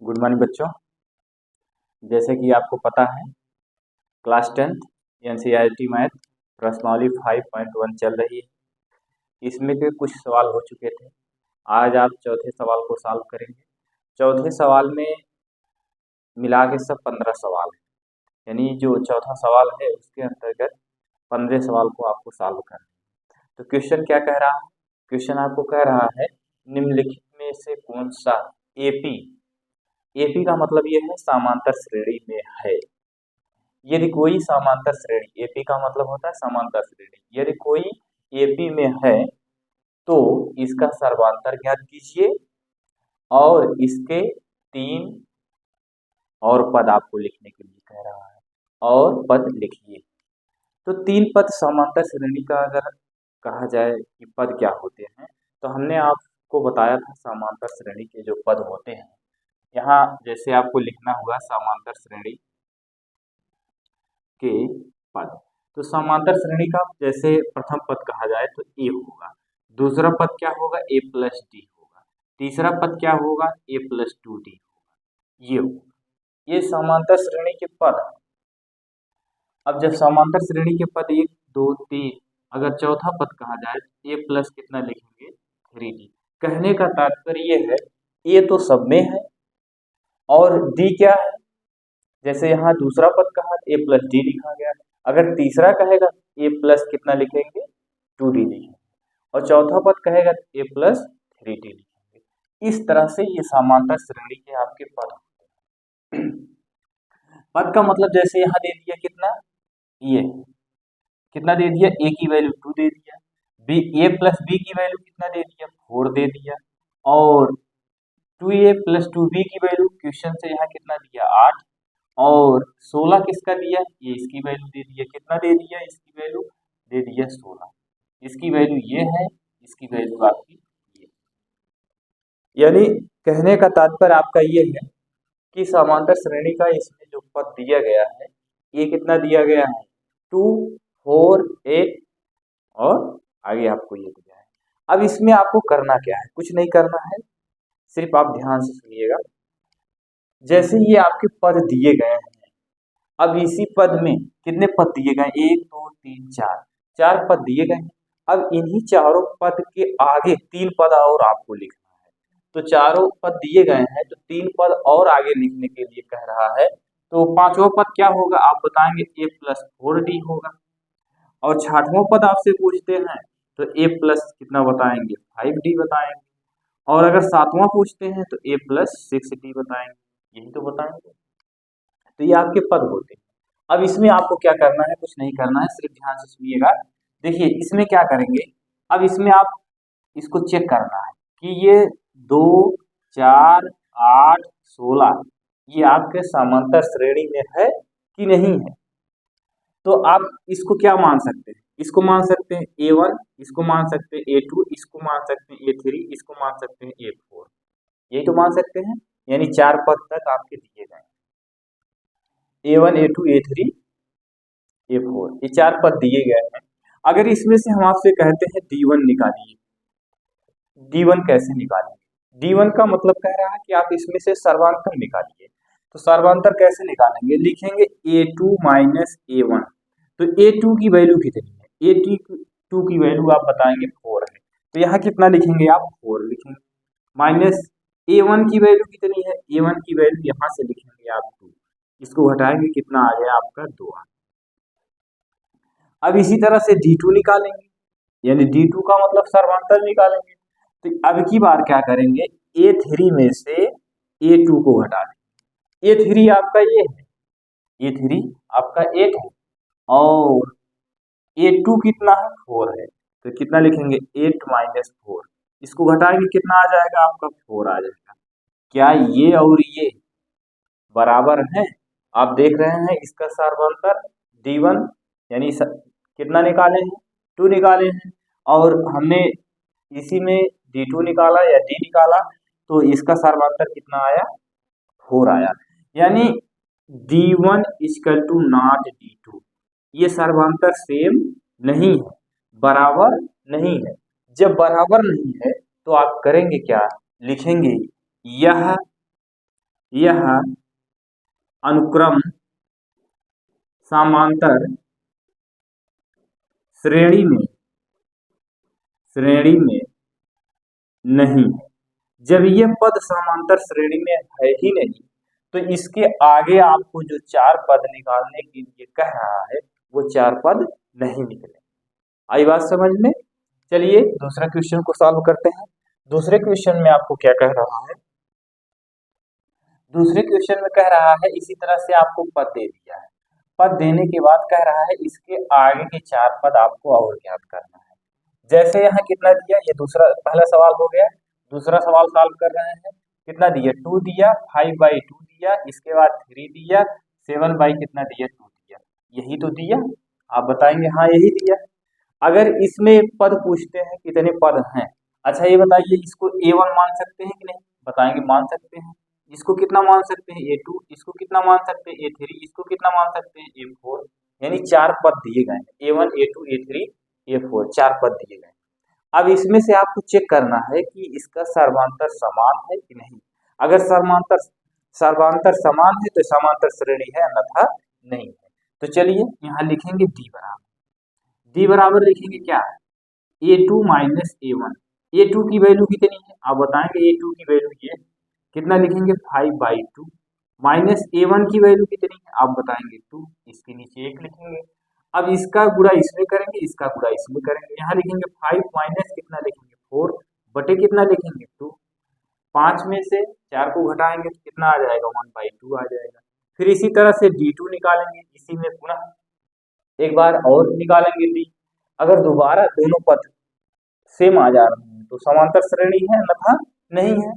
Good morning बच्चों। जैसे कि आपको पता है क्लास 10th एनसीईआरटी मैथ प्रश्नावली 5.1 चल रही है। इसमें के कुछ सवाल हो चुके थे। आज आप चौथे सवाल को सॉल्व करेंगे। चौथे सवाल में मिला के सब 15 सवाल है, यानी जो चौथा सवाल है उसके अंतर्गत 15 सवाल को आपको सॉल्व करना है। तो क्वेश्चन क्या कह रहा है? क्वेश्चन आपको कह रहा है निम्नलिखित में से कौन सा एपी एपी का मतलब ये है समांतर श्रेणी में है। यदि कोई समांतर श्रेणी, एपी का मतलब होता है समांतर श्रेणी, यदि कोई एपी में है तो इसका सर्वांतर ज्ञात कीजिए और इसके 3 और पद आपको लिखने के लिए कह रहा है और पद लिखिए। तो 3 पद समांतर श्रेणी का अगर कहा जाए कि पद क्या होते हैं, तो हमने आपको बताया था समांतर श्रेणी के जो पद होते हैं। यहाँ जैसे आपको लिखना होगा समांतर श्रेणी के पद। तो समांतर श्रेणी का जैसे प्रथम पद कहा जाए तो ए होगा, दूसरा पद क्या होगा ए प्लस डी होगा, तीसरा पद क्या होगा ए प्लस 2डी होगा। ये होगा, ये समांतर श्रेणी के पद। अब जब समांतर श्रेणी के पद 1 2 3, अगर चौथा पद कहा जाए तो ए प्लस कितना लिखेंगे 3डी। कहने का तात्पर्य ये है ए तो सब में है और डी क्या है, जैसे यहाँ दूसरा पद कहा ए प्लस डी लिखा गया, अगर तीसरा कहेगा ए प्लस कितना लिखेंगे 2डी लिखेंगे और चौथा पद कहेगा ए प्लस 3डी लिखेंगे। इस तरह से ये समांतर श्रेणी के आपके पद होते हैं। पद का मतलब जैसे यहाँ दे दिया कितना, ये कितना दे दिया, ए की वैल्यू 2 दे दिया, बी ए प्लस बी की वैल्यू कितना दे दिया 4 दे दिया, और 2a प्लस 2b की वैल्यू क्वेश्चन से यहाँ कितना दिया 8, और 16 किसका दिया, ये इसकी वैल्यू दे दिया, कितना दे दिया, इसकी वैल्यू दे दिया 16, इसकी वैल्यू ये है, इसकी वैल्यू आपकी ये। यानी कहने का तात्पर्य आपका ये है कि समांतर श्रेणी का इसमें जो पद दिया गया है ये कितना दिया गया है 2 4 8 और आगे आपको ये दिया है। अब इसमें आपको करना क्या है, कुछ नहीं करना है, सिर्फ आप ध्यान से सुनिएगा। जैसे ये आपके पद दिए गए हैं, अब इसी पद में कितने पद दिए गए 1 2 3 4, 4 पद दिए गए हैं। अब इन्हीं चारों पद के आगे 3 पद और आपको लिखना है। तो चारों पद दिए गए हैं तो 3 पद और आगे लिखने के लिए कह रहा है। तो पांचवा पद क्या होगा आप बताएंगे ए प्लस 4डी होगा, और छठवां पद आपसे पूछते हैं तो ए प्लस कितना बताएंगे 5डी बताएंगे, और अगर सातवां पूछते हैं तो ए प्लस 6डी बताएंगे, यही तो बताएंगे। तो ये आपके पद होते हैं। अब इसमें आपको क्या करना है, कुछ नहीं करना है, सिर्फ ध्यान से सुनिएगा। देखिए इसमें क्या करेंगे, अब इसमें आप इसको चेक करना है कि ये 2 4 8 16 ये आपके समांतर श्रेणी में है कि नहीं है। तो आप इसको क्या मान सकते हैं, इसको मान सकते हैं A1, इसको मान सकते हैं A2, इसको मान सकते हैं A3, इसको मान सकते हैं A4, यही तो मान सकते हैं। यानी 4 पद तक आपके दिए गए A1 A2 A3 A4, ये 4 पद दिए गए हैं। अगर इसमें से हम आपसे कहते हैं D1 निकालिए, D1 कैसे निकालेंगे, D1 का मतलब कह रहा है कि आप इसमें से सर्वांतर निकालिए। तो सर्वांतर कैसे निकालेंगे, लिखेंगे A2 माइनस A1। तो A2 की वैल्यू कितनी है, A2 की वैल्यू आप बताएंगे 4 है, तो यहाँ कितना लिखेंगे आप 4 लिखेंगे, माइनस A1 की वैल्यू कितनी है, A1 की वैल्यू यहाँ से लिखेंगे आप 2, इसको घटाएंगे कितना आ गया आपका 2। अब इसी तरह से D2 निकालेंगे, यानी D2 का मतलब सर्वांतर निकालेंगे। तो अब की बार क्या करेंगे, A3 में से A2 को घटा देंगे। A3 आपका ये है, A3 आपका 8 है और A2 कितना है 4 है, तो कितना लिखेंगे 8 माइनस 4, इसको घटाएंगे कितना आ जाएगा आपका 4 आ जाएगा। क्या ये और ये बराबर है, आप देख रहे हैं इसका सर्वांतर D1 यानी कितना निकाले हैं 2 निकाले हैं, और हमने इसी में D2 निकाला या D निकाला तो इसका सर्वांतर कितना आया 4 आया। यानी D1 equal to not D2, ये सर्वांतर सेम नहीं है, बराबर नहीं है। जब बराबर नहीं है तो आप करेंगे क्या, लिखेंगे यह यह अनुक्रम समांतर श्रेणी में नहीं है। जब ये पद समांतर श्रेणी में है ही नहीं तो इसके आगे आपको जो चार पद निकालने के लिए कह रहा है वो चार पद नहीं निकले। आई बात समझ में? चलिए दूसरा क्वेश्चन को सॉल्व करते हैं। दूसरे क्वेश्चन में आपको क्या कह रहा है? दूसरे क्वेश्चन में कह रहा है इसी तरह से आपको पद दे दिया है। पद देने के बाद कह रहा है इसके आगे के चार पद आपको और ज्ञात करना है। जैसे यहाँ कितना दिया, ये दूसरा पहला सवाल हो गया। दूसरा सवाल सॉल्व कर रहे हैं। कितना दिया? 2 दिया, 5/2 दिया, इसके बाद 3 दिया, 7 बाई कितना दिया? 2 दिया। यही तो दिया। आप बताएंगे हाँ यही दिया। अगर इसमें पद पूछते हैं कितने पद हैं, अच्छा ये बताइए इसको A1 मान सकते हैं कि नहीं? बताएंगे मान सकते हैं। इसको कितना मान सकते हैं? A2। इसको कितना मान सकते हैं? A3। इसको कितना मान सकते हैं? A4। यानी चार पद दिए गए हैं, A1 A2 A3 A4, चार पद दिए गए। अब इसमें से आपको चेक करना है कि इसका सर्वांतर समान है कि नहीं। अगर सर्वांतर समान है तो समांतर श्रेणी है, अन्यथा नहीं है। तो चलिए यहाँ लिखेंगे डी बराबर लिखेंगे क्या? A2 minus A1। A2 की वैल्यू कितनी है आप बताएंगे? A2 की वैल्यू ये कितना लिखेंगे? 5/2 माइनस A1 की वैल्यू कितनी है आप बताएंगे? 2। इसके नीचे 1 लिखेंगे। अब इसका गुणा इसमें करेंगे, इसका गुणा इसमें करेंगे। यहाँ लिखेंगे 5 माइनस कितना लिखेंगे? 4 बटे कितना लिखेंगे? 2। 5 में से 4 को घटाएंगे तो कितना आ जाएगा? 1/2 आ जाएगा। फिर इसी तरह से D2 निकालेंगे, इसी में पुनः एक बार और निकालेंगे D। अगर दोबारा दोनों पद सेम आ जा रहे हैं तो समांतर श्रेणी है, अन्यथा नहीं है।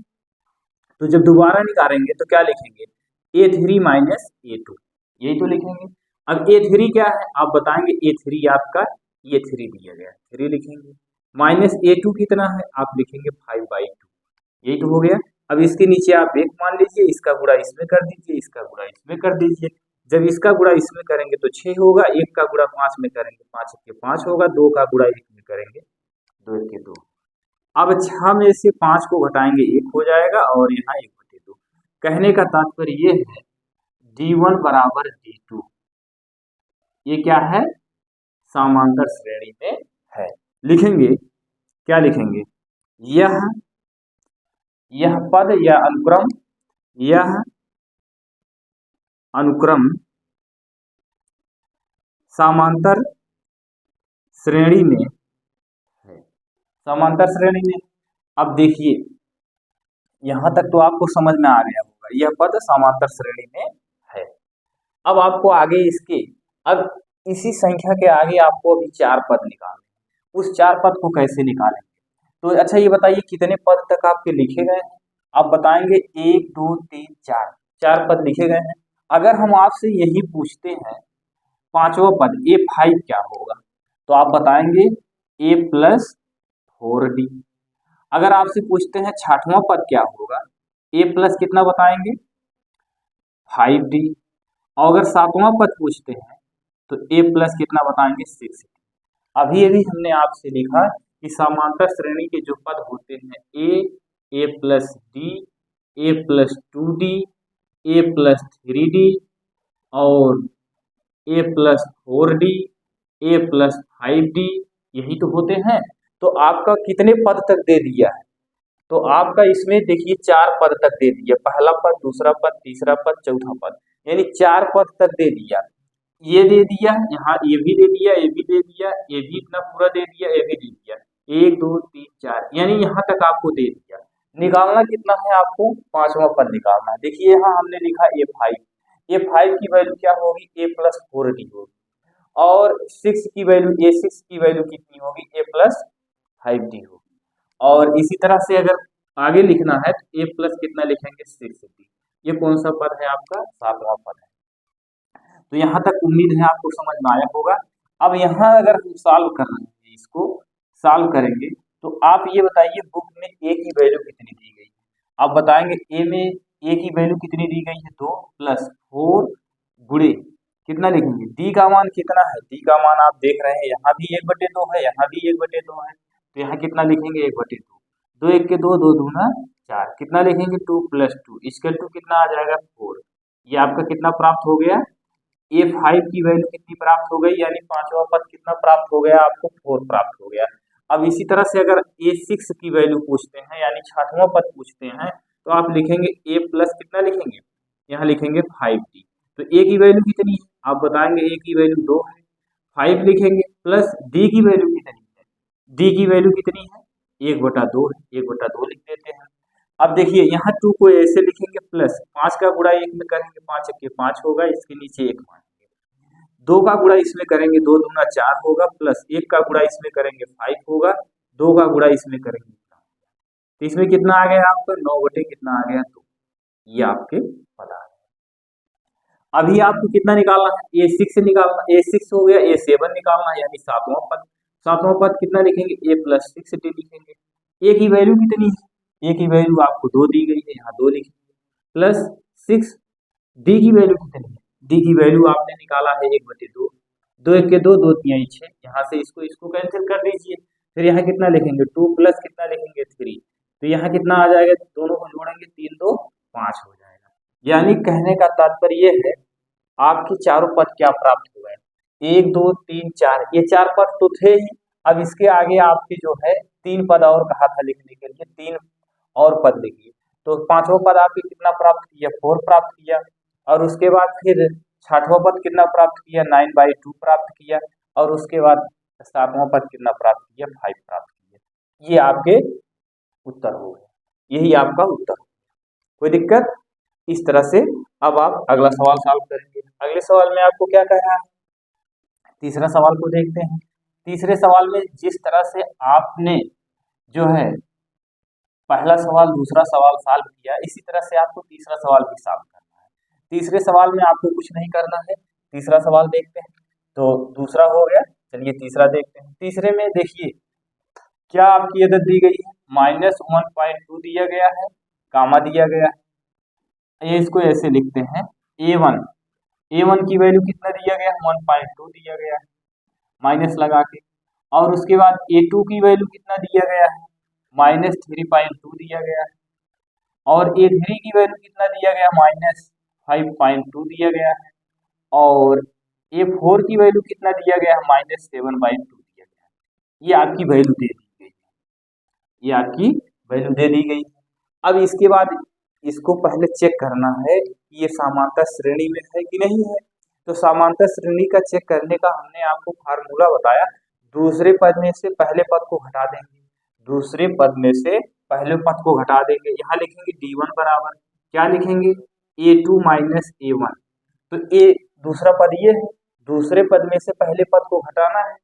तो जब दोबारा निकालेंगे तो क्या लिखेंगे? A3 माइनस A2, यही तो लिखेंगे। अब A3 क्या है आप बताएंगे? A3 आपका ये 3 दिया गया है, 3 लिखेंगे। माइनस A2 कितना है आप लिखेंगे? 5/2, यही तो हो गया। अब इसके नीचे आप 1 मान लीजिए, इसका गुणा इसमें कर दीजिए, इसका गुणा इसमें कर दीजिए। जब इसका गुणा इसमें करेंगे तो 6 होगा, 1 का गुणा 5 में करेंगे 5 के 5 होगा, 2 का गुणा 1 में करेंगे 2 के 2। अब 6 में से 5 को घटाएंगे 1 हो जाएगा और यहाँ 1/2। कहने का तात्पर्य ये है D1 बराबर D2 ये क्या है? समांतर श्रेणी में है। लिखेंगे क्या लिखेंगे? यह पद या अनुक्रम, यह अनुक्रम समांतर श्रेणी में है। समांतर श्रेणी में। अब देखिए यहां तक तो आपको समझ में आ गया होगा, यह पद समांतर श्रेणी में है। अब आपको आगे इसके, अब इसी संख्या के आगे आपको अभी चार पद निकालने, उस चार पद को कैसे निकालेंगे? तो अच्छा ये बताइए कितने पद तक आपके लिखे गए हैं? आप बताएंगे 1 2 3 4, चार पद लिखे गए हैं। अगर हम आपसे यही पूछते हैं पांचवा पद A5 क्या होगा तो आप बताएंगे A+4D। अगर आपसे पूछते हैं छठवां पद क्या होगा, A+ कितना बताएंगे? 5D। और अगर सातवां पद पूछते हैं तो A+ कितना बताएंगे? 6D। अभी अभी हमने आपसे लिखा कि समांतर श्रेणी के जो पद होते हैं A+D, A+2D, A+3D और A+4D, A+5D, यही तो होते हैं। तो आपका कितने पद तक दे दिया है? तो आपका इसमें देखिए चार पद तक दे दिया, पहला पद, दूसरा पद, तीसरा पद, चौथा पद, यानी चार पद तक दे दिया। ये दे दिया, यहाँ ये भी दे दिया, ये भी दे दिया, ये भी इतना पूरा दे दिया, ये भी दे दिया, 1 2 3 4, यानी यहाँ तक आपको दे दिया। निकालना कितना है आपको? पांचवा पद निकालना है। देखिए यहाँ हमने लिखा A5 की वैल्यू क्या होगी? A+4D होगी। और 6 की वैल्यू, A6 की वैल्यू कितनी होगी? A+5D होगी। और इसी तरह से अगर आगे लिखना है तो A+ कितना लिखेंगे? 6D। ये कौन सा पद है आपका? सातवां पद है। तो यहाँ तक उम्मीद है आपको समझ में आया होगा। अब यहाँ अगर हम सॉल्व कर रहे हैं, इसको सॉल्व करेंगे तो आप ये बताइए बुक में A की वैल्यू कितनी दी गई है? आप बताएंगे A में A की वैल्यू कितनी दी गई है? 2 + 4 गुणे कितना लिखेंगे? D का मान कितना है? D का मान आप देख रहे हैं यहाँ भी 1/2 है, यहाँ भी 1/2 है, तो यहाँ कितना लिखेंगे? 1/2। 2 1 के 2, 2 दूना 4, कितना लिखेंगे 2 + 2 इक्वल टू कितना आ जाएगा 4। ये आपका कितना प्राप्त हो गया, A5 की वैल्यू कितनी प्राप्त हो गई, यानी पांचवा पद कितना प्राप्त हो गया आपको 4 प्राप्त हो गया। अब इसी तरह से अगर A6 की वैल्यू पूछते हैं यानी छठवां पद पूछते हैं तो आप लिखेंगे A प्लस कितना लिखेंगे, यहाँ लिखेंगे 5D। तो A की वैल्यू कितनी है आप बताएंगे, A की वैल्यू 2 है, 5 लिखेंगे प्लस D की वैल्यू कितनी है, D की वैल्यू कितनी है 1/2 है, 1/2 लिख देते हैं। अब देखिए यहाँ 2 को ऐसे लिखेंगे प्लस 5 का गुणा 1 में करेंगे 5 के 5 होगा, इसके नीचे 1 मानेंगे। 2 का गुणा इसमें करेंगे 2 दूना 4 होगा, प्लस 1 का गुणा इसमें करेंगे 5 होगा, 2 का गुणा इसमें करेंगे, तो इसमें कितना आ गया आपका 9 कितना आ गया 2। ये आपके पद आ गए। अभी आपको कितना निकालना है, A6 निकालना, A6 हो गया, A7 निकालना है यानी सातवां पद। सातवां पद कितना लिखेंगे A + 6D लिखेंगे। A की वैल्यू कितनी है, A की वैल्यू आपको 2 दी गई है, यहाँ 2 लिखेंगे प्लस 6। D की वैल्यू कितनी है, D की वैल्यू आपने निकाला है 1/2, 2 1 के 2, 2 3 6, यहाँ से इसको कैंसिल कर दीजिए। फिर यहाँ कितना लिखेंगे 2 प्लस कितना लिखेंगे 3, तो यहाँ कितना आ जाएगा, दोनों को जोड़ेंगे 3 2 5 हो जाएगा। यानी कहने का तात्पर्य ये है आपके चारों पद क्या प्राप्त हुए, 1 2 3 4, ये 4 पद तो थे ही। अब इसके आगे आपके जो है 3 पद और कहा था लिखने के लिए, 3 और पद लिखिए। तो पांचवा पद आपके कितना प्राप्त किया 4 प्राप्त किया, और उसके बाद फिर छठवां पद कितना प्राप्त किया 9/2 प्राप्त किया, और उसके बाद सातवां पद कितना प्राप्त किया 5 प्राप्त किया। ये आपके उत्तर हो गए, यही आपका उत्तर। कोई दिक्कत, इस तरह से अब आप अगला सवाल सॉल्व करेंगे। अगले सवाल में आपको क्या कह रहा है, तीसरा सवाल को देखते हैं। तीसरे सवाल में जिस तरह से आपने जो है पहला सवाल दूसरा सवाल सॉल्व किया, इसी तरह से आपको तीसरा सवाल भी सॉल्व करना है। तीसरे सवाल में आपको कुछ नहीं करना है, तीसरा सवाल देखते हैं। तो दूसरा हो गया, चलिए तीसरा देखते हैं। तीसरे में देखिए क्या आपकी आदत दी गई है, -1.2 दिया गया है, गामा दिया गया है। ये इसको ऐसे लिखते हैं A1 की वैल्यू कितना दिया गया है 1.2 दिया गया है, माइनस लगा के। और उसके बाद A2 की वैल्यू कितना दिया गया है -3.2 दिया गया है, और A3 की वैल्यू कितना दिया गया -5.2 दिया गया है, और A4 की वैल्यू कितना दिया गया है -7/2 दिया गया है। ये आपकी वैल्यू दे दी गई है, ये आपकी वैल्यू दे दी गई। अब इसके बाद इसको पहले चेक करना है कि ये समांतर श्रेणी में है कि नहीं है। तो समांतर श्रेणी का चेक करने का हमने आपको फार्मूला बताया, दूसरे पद में से पहले पद को घटा देंगे, दूसरे पद में से पहले पद को घटा देंगे। यहाँ लिखेंगे D1 बराबर क्या लिखेंगे A2 माइनस A1। तो ए दूसरा पद ये है, दूसरे पद में से पहले पद को घटाना है।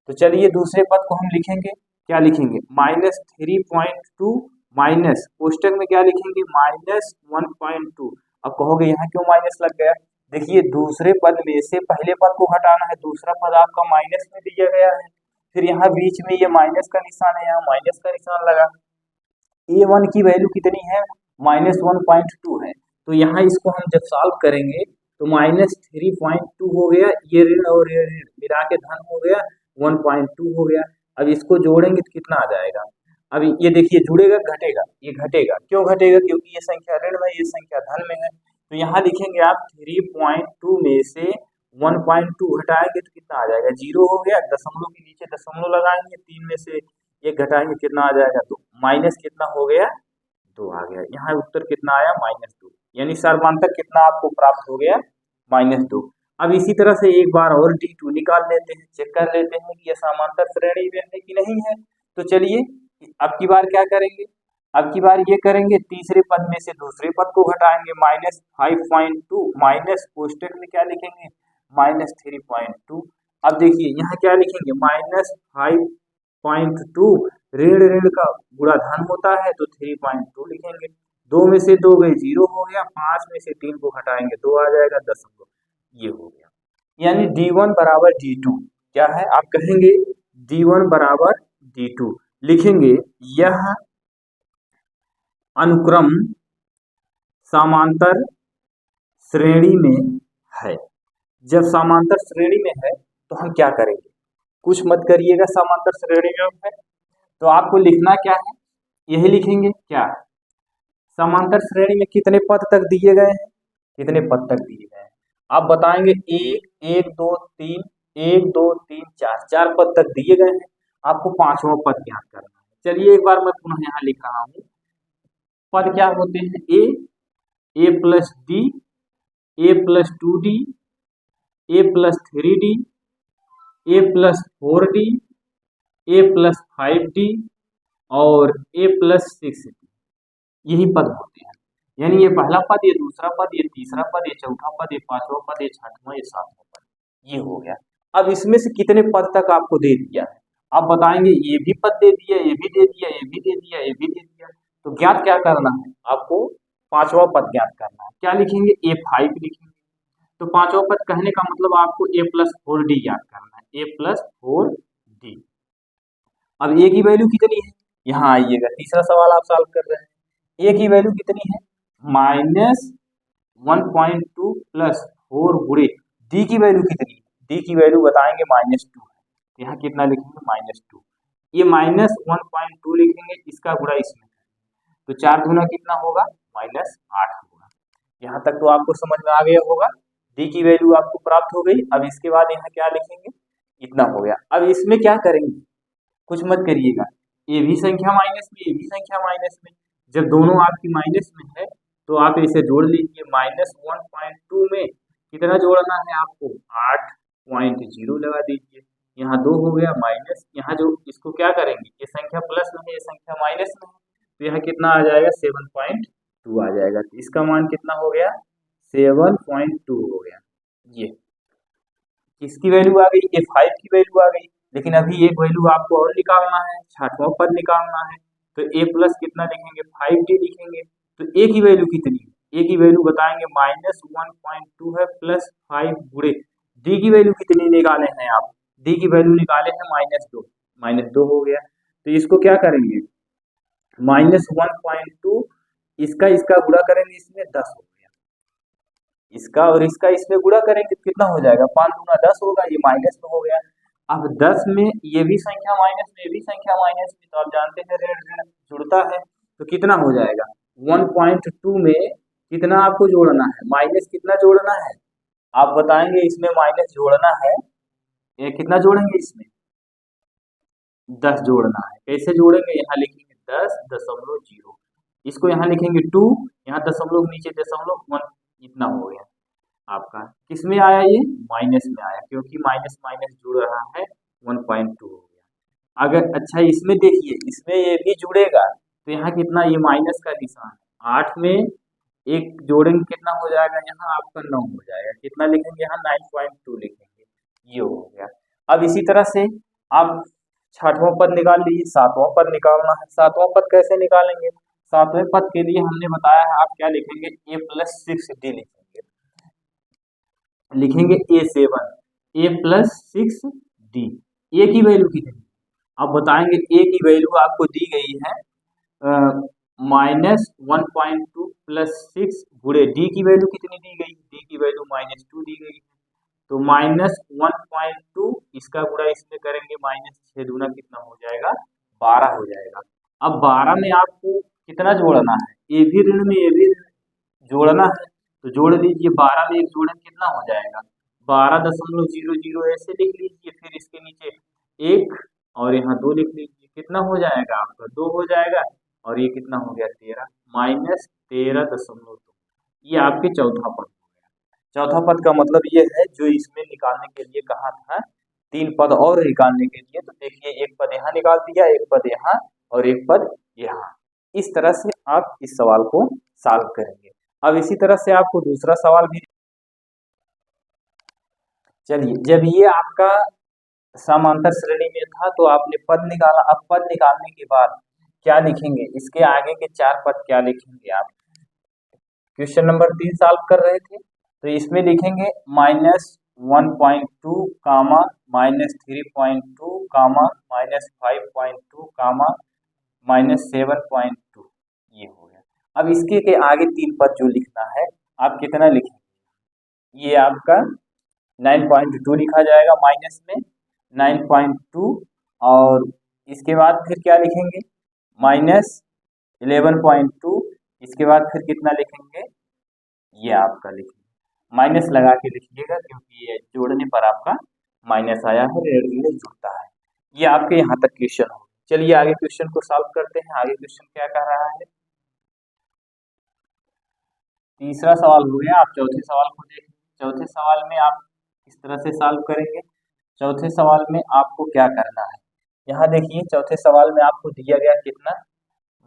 तो चलिए दूसरे पद को हम लिखेंगे, क्या लिखेंगे -3.2 माइनस कोष्टक में क्या लिखेंगे -1.2। अब कहोगे यहाँ क्यों माइनस लग गया, देखिए दूसरे पद में से पहले पद को घटाना है, दूसरा पद आपका माइनस में दिया गया है, फिर यहाँ बीच में ये माइनस का निशान है, यहाँ माइनस का निशान लगा। A1 की वैल्यू कितनी है -1.2 है, तो यहाँ इसको हम जब सॉल्व करेंगे तो -3.2 हो गया, ये ऋण और ये ऋण मिला के धन हो गया 1.2 हो गया। अब इसको जोड़ेंगे तो कितना आ जाएगा, अब ये देखिए जुड़ेगा घटेगा, ये घटेगा, क्यों घटेगा क्योंकि ये संख्या ऋण में ये संख्या धन में है। तो यहाँ लिखेंगे आप 3.2 में से 1.2 घटाएंगे तो कितना आ जाएगा 0 हो गया, दशमलव के नीचे दशमलव लगाएंगे, 3 में से 1 घटाएंगे कितना आ जाएगा 2, माइनस कितना हो गया 2 आ गया। यहाँ उत्तर कितना आया -2, यानी सर्वांतक कितना आपको प्राप्त हो गया -2। अब इसी तरह से एक बार और D2 निकाल लेते हैं, चेक कर लेते हैं कि यह समांतर श्रेणी में है कि नहीं है। तो चलिए अब की बार क्या करेंगे, अब की बार ये करेंगे तीसरे पद में से दूसरे पद को घटाएंगे -5.2 माइनस कोष्टक में क्या लिखेंगे -3.2। अब देखिए यहाँ क्या लिखेंगे -5.2 ऋण ऋण का गुणा धन होता है तो 3.2 लिखेंगे, 2 में से 2 गए 0 हो गया, 5 में से 3 को घटाएंगे 2 आ जाएगा दशमलव, ये हो गया। यानी D1 बराबर D2 क्या है, आप कहेंगे D1 बराबर D2 लिखेंगे, यह अनुक्रम समांतर श्रेणी में है। जब समांतर श्रेणी में है तो हम क्या करेंगे, कुछ मत करिएगा, समांतर श्रेणी में है तो आपको लिखना क्या है, यही लिखेंगे क्या समांतर श्रेणी में कितने पद तक दिए गए हैं, कितने पद तक दिए गए हैं? आप बताएंगे एक, एक दो तीन, एक दो तीन चार, चार पद तक दिए गए हैं। आपको पांचवा पद ज्ञात करना है। चलिए एक बार मैं पुनः यहाँ लिख रहा हूँ। पद क्या होते हैं? ए प्लस डी, ए प्लस 2d, ए प्लस 3d, ए प्लस 4d, ए प्लस 5d और ए प्लस 6d। यही पद होते हैं। यानी ये पहला पद, ये दूसरा पद, ये तीसरा पद, ये चौथा पद, ये पांचवा पद, ये छठवां, ये सातवां पद, ये हो गया। अब इसमें से कितने पद तक आपको दे दिया है? आप बताएंगे ये भी पद दे दिया, ये भी दे दिया, ये भी दे दिया, ये भी दे दिया। तो ज्ञात क्या करना है आपको? पांचवा पद ज्ञात करना है। क्या लिखेंगे? A5 लिखेंगे। तो पांचवा पद कहने का मतलब आपको a प्लस 4d याद करना है, a प्लस 4d। अब a की वैल्यू कितनी है? यहाँ आइएगा, तीसरा सवाल आप सॉल्व कर रहे हैं। a की वैल्यू कितनी है? -1.2 प्लस 4 गुणे d की वैल्यू कितनी है? d की वैल्यू बताएंगे -2 है। यहाँ कितना लिखेंगे? -2। ये -1.2 लिखेंगे, इसका गुणा इसमें, तो 4 दूना कितना होगा? -8 होगा। यहाँ तक तो आपको समझ में आ गया होगा। d की वैल्यू आपको प्राप्त हो गई। अब इसके बाद यहाँ क्या लिखेंगे? इतना हो गया। अब इसमें क्या करेंगे? कुछ मत करिएगा, ये भी संख्या माइनस में, ये भी संख्या माइनस में। जब दोनों आपकी माइनस में है तो आप इसे जोड़ लीजिए। -1.2 में कितना जोड़ना है आपको? 8.0 लगा दीजिए। यहाँ 2 हो गया माइनस, यहाँ जो इसको क्या करेंगे? ये संख्या प्लस में है, ये संख्या माइनस में है, तो यहाँ कितना आ जाएगा? 7.2 आ जाएगा। तो इसका मान कितना हो गया? 7.2 हो गया। ये किसकी वैल्यू आ गई? A5 की वैल्यू आ गई। लेकिन अभी एक वैल्यू आपको और निकालना है, छठवां पद निकालना है। तो a प्लस कितना लिखेंगे? 5d लिखेंगे। तो a की वैल्यू कितनी है? a की वैल्यू बताएंगे -1.2 है प्लस 5 गुणे d की वैल्यू कितनी निकाले हैं आप? d की वैल्यू निकाले हैं -2, -2 हो गया। तो इसको क्या करेंगे? -1.2 इसका गुणा करेंगे, इसमें 10 हो गया। इसका और इसका इसमें गुणा करेंगे तो कितना हो जाएगा? 5 दूना 10 होगा, ये माइनस में हो गया। अब 10 में ये भी संख्या माइनस में, ये भी संख्या माइनस में, तो आप जानते हैं ऋण ऋण जुड़ता है, तो कितना हो जाएगा? 1.2 में कितना आपको जोड़ना है? माइनस कितना जोड़ना है? आप बताएंगे इसमें माइनस जोड़ना है, ये कितना जोड़ेंगे? इसमें 10 जोड़ना है। कैसे जोड़ेंगे? यहाँ लिखेंगे 10.0, इसको यहाँ लिखेंगे 2, यहाँ दशमलव नीचे दशमलव 1, इतना हो गया आपका। किस में आया? ये माइनस में आया, क्योंकि माइनस माइनस जुड़ रहा है, 1.2 हो गया। अगर अच्छा इसमें देखिए, इसमें ये भी जुड़ेगा तो यहाँ कितना? ये माइनस का निशान है, 8 में एक जोड़ेंगे कितना हो जाएगा? यहाँ आपका 9 हो जाएगा। कितना लिखेंगे? यहाँ 9.2 लिखेंगे। ये हो गया। अब इसी तरह से आप छठवां पद निकाल लीजिए, सातवां पद निकालना है। सातवां पद कैसे निकालेंगे? सातवें पद के लिए हमने बताया है, आप क्या लिखेंगे? a प्लस 6d लिखेंगे। लिखेंगे A7, a plus 6d। a की वैल्यू कितनी? आप बताएंगे a की वैल्यू आपको दी गई है -1.2 प्लस 6 गुणे d की वैल्यू कितनी दी गई? d की वैल्यू -2 दी गई है। तो -1.2 इसका गुणा इसमें करेंगे, -6 दूना कितना हो जाएगा? 12 हो जाएगा। अब 12 में आपको कितना जोड़ना है? ए भी ऋण में ए भी जोड़ना है, तो जोड़ लीजिए। 12 में एक जोड़ें कितना हो जाएगा? 12.00 ऐसे लिख लीजिए, फिर इसके नीचे 1 और यहाँ 2 लिख लीजिए। कितना हो जाएगा आपका? 2 हो जाएगा। और ये कितना हो गया? 13, -13.2। ये आपके चौथा पद हो गया। चौथा पद का मतलब ये है जो इसमें निकालने के लिए कहा था, 3 पद और निकालने के लिए। तो देखिए, एक पद यहाँ निकाल दिया, एक पद यहाँ और एक पद यहाँ। इस तरह से आप इस सवाल को सॉल्व करेंगे। अब इसी तरह से आपको दूसरा सवाल भी, चलिए, जब ये आपका समांतर श्रेणी में था तो आपने पद निकाला। अब पद निकालने के बाद क्या लिखेंगे? इसके आगे के 4 पद क्या लिखेंगे आप? क्वेश्चन नंबर 3 सॉल्व कर रहे थे, तो इसमें लिखेंगे -1.2 कामा -3.2 कामा -5.2 कामा -7.2। ये हो गया। अब इसके के आगे 3 पद जो लिखना है, आप कितना लिखेंगे? ये आपका 9.2 लिखा जाएगा माइनस में, 9.2, और इसके बाद फिर क्या लिखेंगे? -11.2 इसके बाद फिर कितना लिखेंगे, ये आपका लिखेंगे, माइनस लगा के लिखिएगा क्योंकि ये जोड़ने पर आपका माइनस आया है, रेडियस जुड़ता है। ये आपके यहाँ तक क्वेश्चन हो। चलिए आगे क्वेश्चन को सॉल्व करते हैं। आगे क्वेश्चन क्या कह रहा है, तीसरा सवाल हो गया। आप चौथे सवाल को देखें। चौथे सवाल में आप किस तरह से सॉल्व करेंगे। चौथे सवाल में आपको क्या करना है, यहाँ देखिए चौथे सवाल में आपको दिया गया कितना,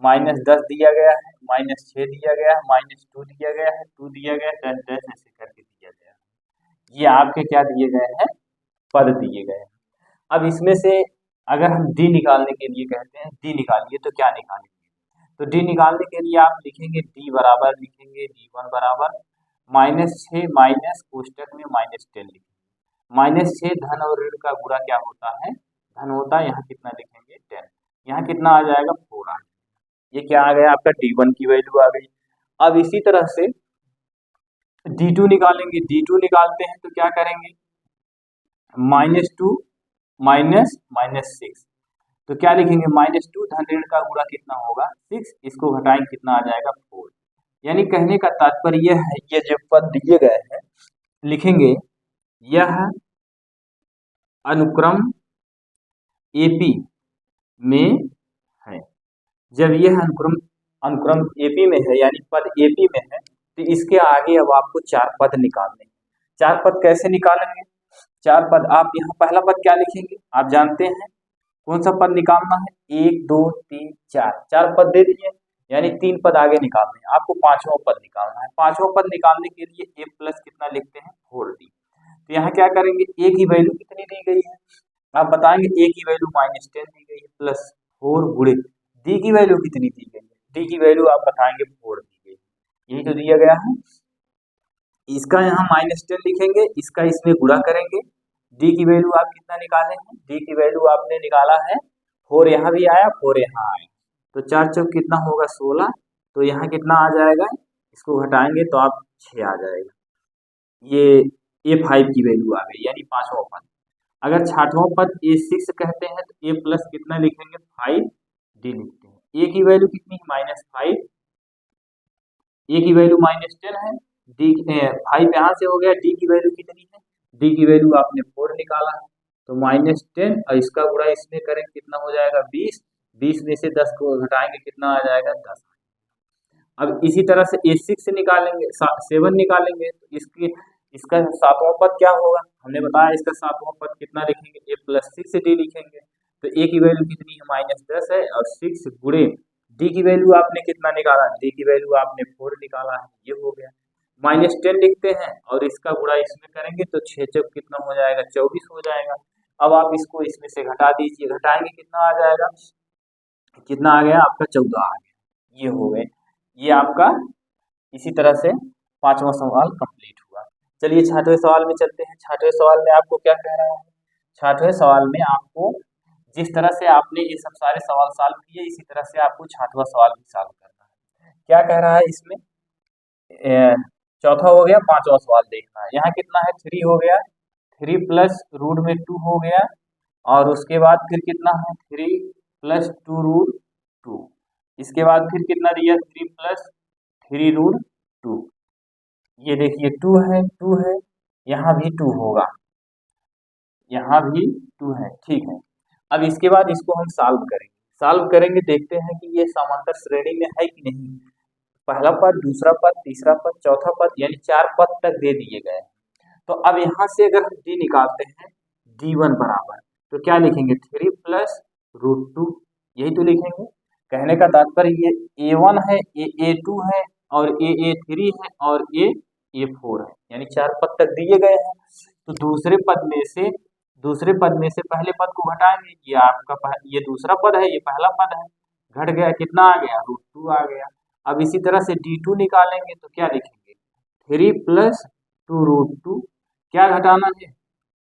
-10 दिया गया है, -6 दिया गया है, -2 दिया गया है, 2 दिया गया है, 10 ऐसे करके दिया गया है। ये आपके क्या दिए गए हैं, पद दिए गए हैं। अब इसमें से अगर हम डी निकालने के लिए कहते हैं, डी निकालिए, तो क्या निकालेंगे, तो डी निकालने के लिए आप लिखेंगे डी बराबर, लिखेंगे D1 बराबर -6 माइनस कोष्टक में -10 लिखेंगे। -6 धन और ऋण का गुणा क्या होता है, धन होता है। यहाँ कितना लिखेंगे 10, यहाँ कितना आ जाएगा 4 आ जाएगा। ये क्या आ गया आपका D1 की वैल्यू आ गई। अब इसी तरह से D2 निकालेंगे। D2 निकालते हैं तो क्या करेंगे, -2 माइनस -6, तो क्या लिखेंगे, -2 धन ऋण का गुणा कितना होगा 6, इसको घटाएंगे कितना आ जाएगा 4। यानी कहने का तात्पर्य यह है, ये जो पद दिए गए हैं लिखेंगे, यह अनुक्रम एपी में है। जब यह अनुक्रम अनुक्रम एपी में है, यानी पद एपी में है, तो इसके आगे अब आपको 4 पद निकालने हैं। 4 पद कैसे निकालेंगे, 4 पद आप यहाँ पहला पद क्या लिखेंगे, आप जानते हैं कौन सा पद निकालना है, 1 2 3 4, 4 पद दे दिए, यानी 3 पद आगे निकालने हैं। आपको 5वां पद निकालना है। 5वां पद निकालने के लिए a प्लस कितना लिखते हैं 4d। तो यहाँ क्या करेंगे, a की वैल्यू कितनी दी गई है, आप बताएंगे a की वैल्यू -10 दी गई है, प्लस 4 गुणे d की वैल्यू कितनी दी गई है, d की वैल्यू आप बताएंगे 4 दी गई, यही तो दिया गया है। इसका यहाँ -10 लिखेंगे, इसका इसमें गुणा करेंगे, डी की वैल्यू आप कितना निकाले हैं, डी की वैल्यू आपने निकाला है 4, यहाँ भी आया 4 यहाँ आया, तो 4 चौक कितना होगा 16, तो यहाँ कितना आ जाएगा, इसको घटाएंगे तो आप 6 आ जाएगा। ये A5 की वैल्यू आ गई, यानी 5वां पद। अगर 6वां पद A6 कहते हैं तो A प्लस कितना लिखेंगे 5d लिखते हैं। A की वैल्यू कितनी है -5, A की वैल्यू -10 है, डी 5 यहाँ से हो गया, डी की वैल्यू कितनी है, डी की वैल्यू आपने 4 निकाला है, तो -10 और इसका गुणा इसमें करें कितना हो जाएगा 20, 20 में से 10 को घटाएंगे कितना आ जाएगा 10। अब इसी तरह से A6 निकालेंगे, 7 निकालेंगे, तो इसका 7वां पद क्या होगा, हमने बताया इसका 7वां पद कितना लिखेंगे, A प्लस 6d लिखेंगे, तो A की वैल्यू कितनी है -10 है, और 6 गुणे डी की वैल्यू आपने कितना निकाला, डी की वैल्यू आपने 4 निकाला है, ये हो गया। -10 लिखते हैं और इसका गुणा इसमें करेंगे तो 6 चौक कितना हो जाएगा 24 हो जाएगा। अब आप इसको इसमें से घटा दीजिए, घटाएंगे कितना आ जाएगा, कितना आ गया आपका 14 आ गया, ये हो गए। ये आपका इसी तरह से 5वां सवाल कंप्लीट हुआ। चलिए 6वें सवाल में चलते हैं। 6वें सवाल में आपको क्या कह रहा है, 6वें सवाल में आपको जिस तरह से आपने ये सब सारे सवाल सॉल्व किए, इसी तरह से आपको 6वां सवाल भी सॉल्व करना है। क्या कह रहा है इसमें, चौथा हो गया, 5वां सवाल देखना है। यहाँ कितना है 3 हो गया, 3 प्लस रूट में 2 हो गया, और उसके बाद फिर कितना है 3 प्लस 2 रूट 2, इसके बाद फिर कितना दिया 3 प्लस 3 रूट 2, ये देखिए 2 है 2 है, यहाँ भी 2 होगा, यहाँ भी 2 है, ठीक है। अब इसके बाद इसको हम सॉल्व करेंगे, देखते हैं कि ये समांतर श्रेणी में है कि नहीं। पहला पद, दूसरा पद, तीसरा पद, चौथा पद, यानी 4 पद तक दे दिए गए। तो अब यहाँ से अगर हम डी निकालते हैं, D1 बराबर, तो क्या लिखेंगे 3 प्लस रूट 2, यही तो लिखेंगे। कहने का तात्पर्य ये A1 है, ये A2 है, और ये A3 है, और ये A4 है, यानी 4 पद तक दिए गए हैं। तो दूसरे पद में से पहले पद को घटाएंगे, ये आपका ये दूसरा पद है, ये पहला पद है, घट गया, कितना आ गया √2 आ गया। अब इसी तरह से D2 निकालेंगे तो क्या लिखेंगे 3 प्लस 2 रूट 2, क्या घटाना है,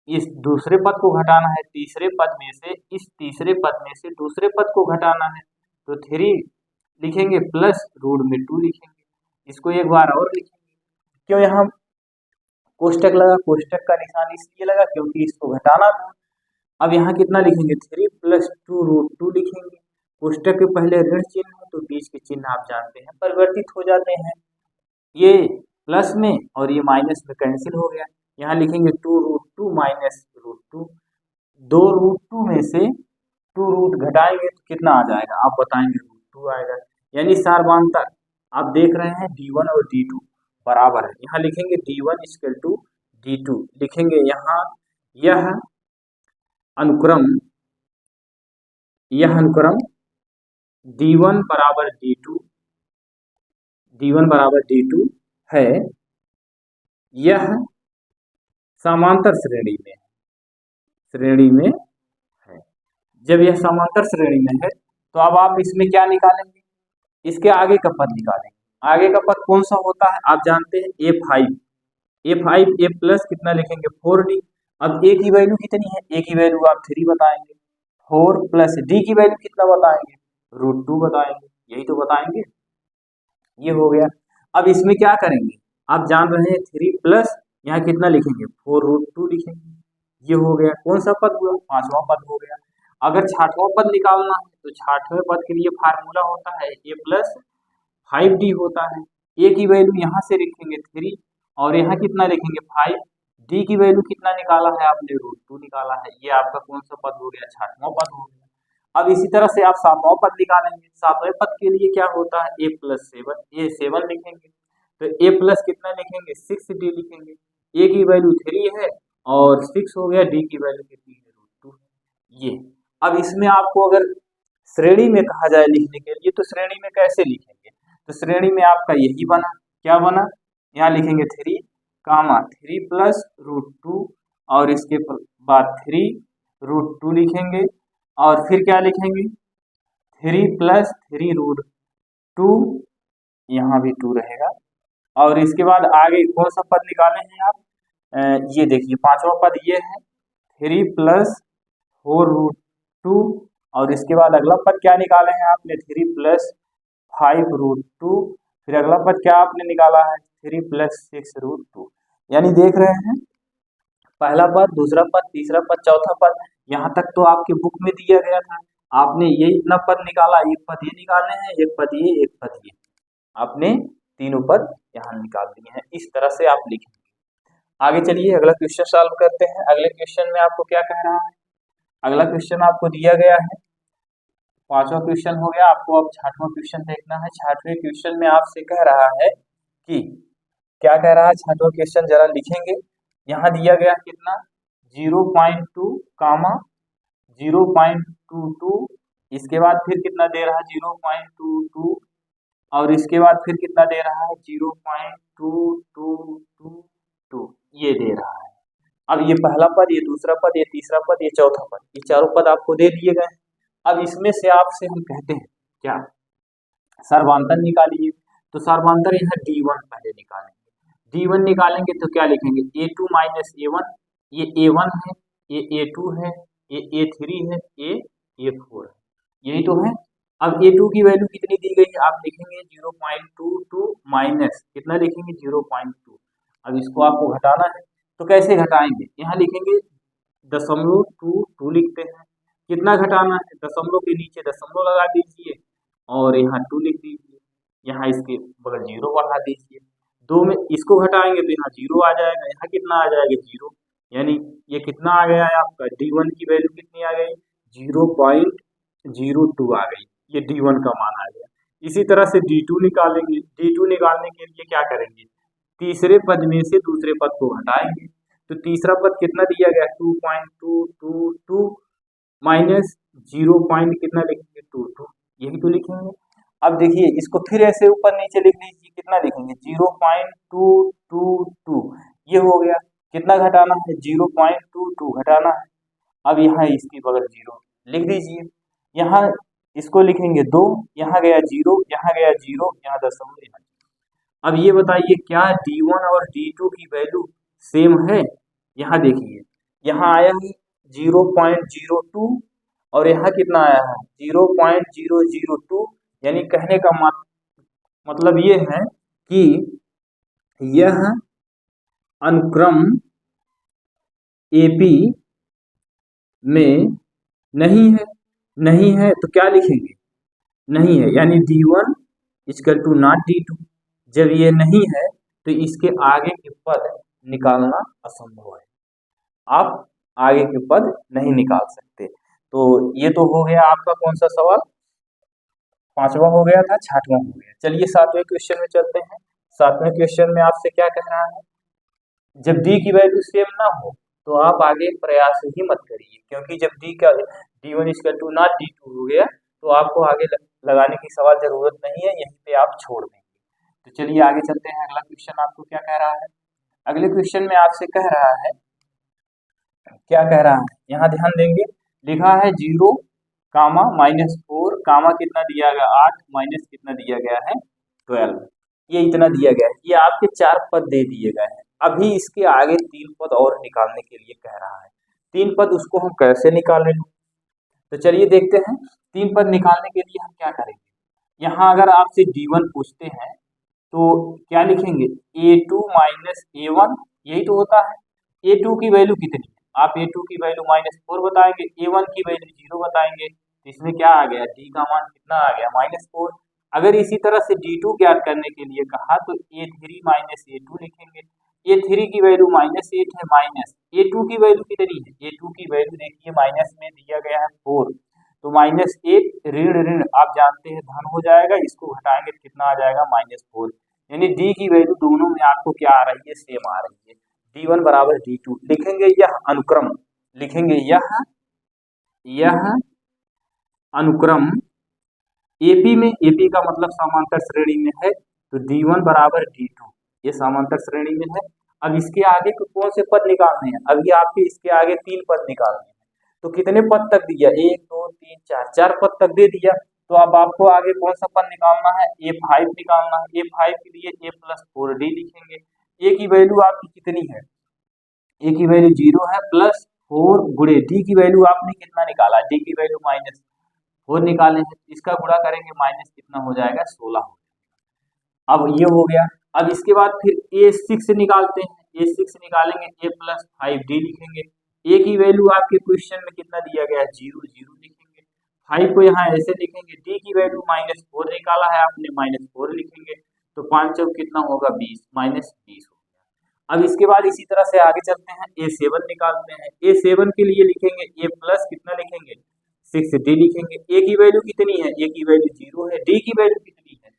इस दूसरे पद को घटाना है, तीसरे पद में से इस तीसरे पद में से दूसरे पद को घटाना है, तो 3 लिखेंगे प्लस रूट में 2 लिखेंगे, इसको एक बार और लिखेंगे। क्यों यहाँ कोष्टक लगा, कोष्टक का निशान इसलिए लगा क्योंकि इसको घटाना था। अब यहाँ कितना लिखेंगे 3 प्लस 2 रूट 2 लिखेंगे, कोष्टक के पहले ऋण चिन्ह हो तो बीच के चिन्ह आप जानते हैं परिवर्तित हो जाते हैं, ये प्लस में और ये माइनस में कैंसिल हो गया। यहाँ लिखेंगे 2√2 माइनस √2, 2√2 में से 2 रूट घटाएंगे तो कितना आ जाएगा आप बताएंगे, √2 आएगा। यानी सारवांतर आप देख रहे हैं D1 और D2 बराबर है। यहाँ लिखेंगे D1 इक्वल टू D2, लिखेंगे यहाँ यह अनुक्रम D1 बराबर D2 है, यह समांतर श्रेणी में है। जब यह समांतर श्रेणी में है तो अब आप इसमें क्या निकालेंगे, इसके आगे का पद निकालेंगे। आगे का पद कौन सा होता है आप जानते हैं, A5 A प्लस कितना लिखेंगे 4D। अब A की वैल्यू कितनी है, A की वैल्यू आप 3 बताएंगे, 4 प्लस D की वैल्यू कितना बताएंगे, √2 बताएंगे, यही तो बताएंगे। ये हो गया। अब इसमें क्या करेंगे आप जान रहे हैं 3 प्लस यहाँ कितना लिखेंगे 4√2 लिखेंगे, ये हो गया। कौन सा पद हुआ, 5वां पद हो गया। अगर 6वां पद निकालना है तो 6वें पद के लिए फार्मूला होता है A प्लस 5D होता है। A की वैल्यू यहाँ से लिखेंगे 3 और यहाँ कितना लिखेंगे 5, D की वैल्यू कितना निकाला है आपने, √2 निकाला है। ये आपका कौन सा पद हो गया, 6वां पद हो गया। अब इसी तरह से आप 7वां पद निकालेंगे। 7वें पद के लिए क्या होता है, A प्लस 7, ये 7 लिखेंगे तो A प्लस कितना लिखेंगे 6D लिखेंगे। A की वैल्यू 3 है और 6 हो गया, D की वैल्यू कितनी है √2 है। ये अब इसमें आपको अगर श्रेणी में कहा जाए लिखने के लिए तो श्रेणी में कैसे लिखेंगे, तो श्रेणी में आपका यही बना, क्या बना, यहाँ लिखेंगे 3 प्लस √2 और इसके बाद 3√2 लिखेंगे और फिर क्या लिखेंगे 3 प्लस 3√2, यहाँ भी 2 रहेगा और इसके बाद आगे कौन सा पद निकाले हैं आप, ये देखिए 5वां पद ये है 3 प्लस 4√2 और इसके बाद अगला पद क्या निकाले हैं आपने 3 प्लस 5√2, फिर अगला पद क्या आपने निकाला है 3 प्लस 6√2। यानी देख रहे हैं पहला पद, दूसरा पद, तीसरा पद, चौथा पद, यहाँ तक तो आपके बुक में दिया गया था। आपने ये इतना पद निकाला, एक पद ये निकालने हैं, एक पद ये, एक पद ये, आपने तीनों पद यहाँ निकाल दिए हैं। इस तरह से आप लिखेंगे। आगे चलिए अगला क्वेश्चन सॉल्व करते हैं। अगले क्वेश्चन में आपको क्या कह रहा है, अगला क्वेश्चन आपको दिया गया है, 5वां क्वेश्चन हो गया। आपको अब 6वां क्वेश्चन देखना है। 6वें क्वेश्चन में आपसे कह रहा है कि क्या कह रहा है, 6वां क्वेश्चन जरा लिखेंगे। यहाँ दिया गया कितना 0.2 कामा 0.22, इसके बाद फिर कितना दे रहा है 0.22 और इसके बाद फिर कितना दे रहा है 0.2222, ये दे रहा है। अब ये पहला पद, ये दूसरा पद, ये तीसरा पद, ये चौथा पद, ये चारों पद आपको दे दिए गए। अब इसमें से आपसे हम कहते हैं क्या, सर्वांतर निकालिए। तो सर्वांतर यहाँ D1 पहले निकालेंगे। D1 निकालेंगे तो क्या लिखेंगे A2 माइनस A1, ये A1 है, ये A2 है, ये A3 है, ये A4 है, यही तो है। अब A2 की वैल्यू कितनी दी गई है, आप लिखेंगे 0.22 माइनस कितना लिखेंगे 0.2। अब इसको आपको घटाना है तो कैसे घटाएंगे, यहाँ लिखेंगे 0.22 लिखते हैं। कितना घटाना है, दशमलव के नीचे दशमलव लगा दीजिए और यहाँ 2 लिख दीजिए, यहाँ इसके बगल 0 बढ़ा दीजिए। 2 में इसको घटाएंगे तो यहाँ 0 आ जाएगा, यहाँ कितना आ जाएगा 0, यानी ये कितना आ गया है आपका D1 की वैल्यू कितनी आ गई 0.02 आ गई, ये D1 का मान आ गया। इसी तरह से D2 निकालेंगे। D2 निकालने के लिए क्या करेंगे, तीसरे पद में से दूसरे पद को घटाएंगे। तो तीसरा पद कितना दिया गया 2.222 माइनस 0 कितना लिखेंगे 22, यही तो लिखेंगे। अब देखिए इसको फिर ऐसे ऊपर नीचे लिख लीजिए, कितना लिखेंगे 0.222, ये हो गया। कितना घटाना है 0.22 घटाना है। अब यहाँ इसकी बगल 0 लिख दीजिए, यहाँ इसको लिखेंगे 2, यहाँ गया 0, यहाँ गया 0, यहाँ दशमलव, यहाँ। अब ये बताइए क्या D1 और D2 की वैल्यू सेम है, यहाँ देखिए यहाँ आया है 0.02 और यहाँ कितना आया है 0.002, यानी कहने का मतलब ये है कि यह अनुक्रम AP में नहीं है। नहीं है तो क्या लिखेंगे, नहीं है, यानी D1 equal to not D2। जब ये नहीं है तो इसके आगे के पद निकालना असंभव है, आप आगे के पद नहीं निकाल सकते। तो ये तो हो गया आपका कौन सा सवाल, पांचवा हो गया था, छठवां हो गया। चलिए सातवें क्वेश्चन में चलते हैं। सातवें क्वेश्चन में आपसे क्या कह रहा है, जब डी की वैल्यू सेम ना हो तो आप आगे प्रयास ही मत करिए, क्योंकि जब डी का D1 equal to not D2 हो गया तो आपको आगे लगाने की सवाल जरूरत नहीं है, यहीं पे आप छोड़ देंगे। तो चलिए आगे चलते हैं, अगला क्वेश्चन आपको क्या कह रहा है। अगले क्वेश्चन में आपसे कह रहा है, क्या कह रहा है, यहाँ ध्यान देंगे, लिखा है 0 कामा -4 कामा कितना दिया गया 8 माइनस कितना दिया गया है 12, ये इतना दिया गया है। ये आपके 4 पद दे दिए गए हैं। अभी इसके आगे 3 पद और निकालने के लिए कह रहा है। 3 पद उसको हम कैसे निकालें, तो चलिए देखते हैं। 3 पद निकालने के लिए हम क्या करेंगे, यहाँ अगर आपसे D1 पूछते हैं तो क्या लिखेंगे, A2 माइनस A1, यही तो होता है। A2 की वैल्यू कितनी है, आप A2 की वैल्यू -4 बताएंगे, A1 की वैल्यू 0 बताएंगे, तो इसमें क्या आ गया, D का मान कितना आ गया -4। अगर इसी तरह से D2 ज्ञात करने के लिए कहा तो A3 माइनस A2 लिखेंगे। A3 की वैल्यू -8 है, माइनस A2 की वैल्यू कितनी है, A2 की वैल्यू देखिए माइनस में दिया गया है 4, तो -8 ऋण ऋण आप जानते हैं धन हो जाएगा, इसको घटाएंगे तो कितना आ जाएगा -4, यानी डी की वैल्यू दोनों में आपको क्या आ रही है, सेम आ रही है। D1 बराबर D2 लिखेंगे, यह अनुक्रम लिखेंगे, यह अनुक्रम एपी में, एपी का मतलब समांतर श्रेणी में है, तो D1 बराबर D2 ये समांतर श्रेणी में है। अब इसके आगे कौन से पद निकालने हैं, अभी आपके इसके आगे 3 पद निकालने हैं, तो कितने पद तक दिया, 1 2 3 4 पद तक दे दिया। तो अब आपको आगे कौन सा पद निकालना है, A5 निकालना है। A5 के लिए A+4D लिखेंगे। A की वैल्यू आपकी कितनी है, A की वैल्यू 0 है, +4 गुणे D की वैल्यू आपने कितना निकाला, D की वैल्यू -4 निकाले हैं, इसका गुणा करेंगे माइनस कितना हो जाएगा 16 हो जाएगा। अब ये हो गया। अब इसके बाद फिर A6 निकालते हैं, A6 निकालेंगे, A+5D लिखेंगे। A की वैल्यू आपके क्वेश्चन में कितना दिया गया है, 0 0 लिखेंगे। 5 को यहाँ ऐसे लिखेंगे, D की वैल्यू -4 निकाला है आपने, -4 लिखेंगे, तो 5 चौक कितना होगा 20, -20 हो गया। अब इसके बाद इसी तरह से आगे चलते हैं, A7 निकालते हैं। A7 के लिए लिखेंगे A+ कितना लिखेंगे 6D लिखेंगे। A की वैल्यू कितनी है, A की वैल्यू 0 है, D की वैल्यू कितनी है,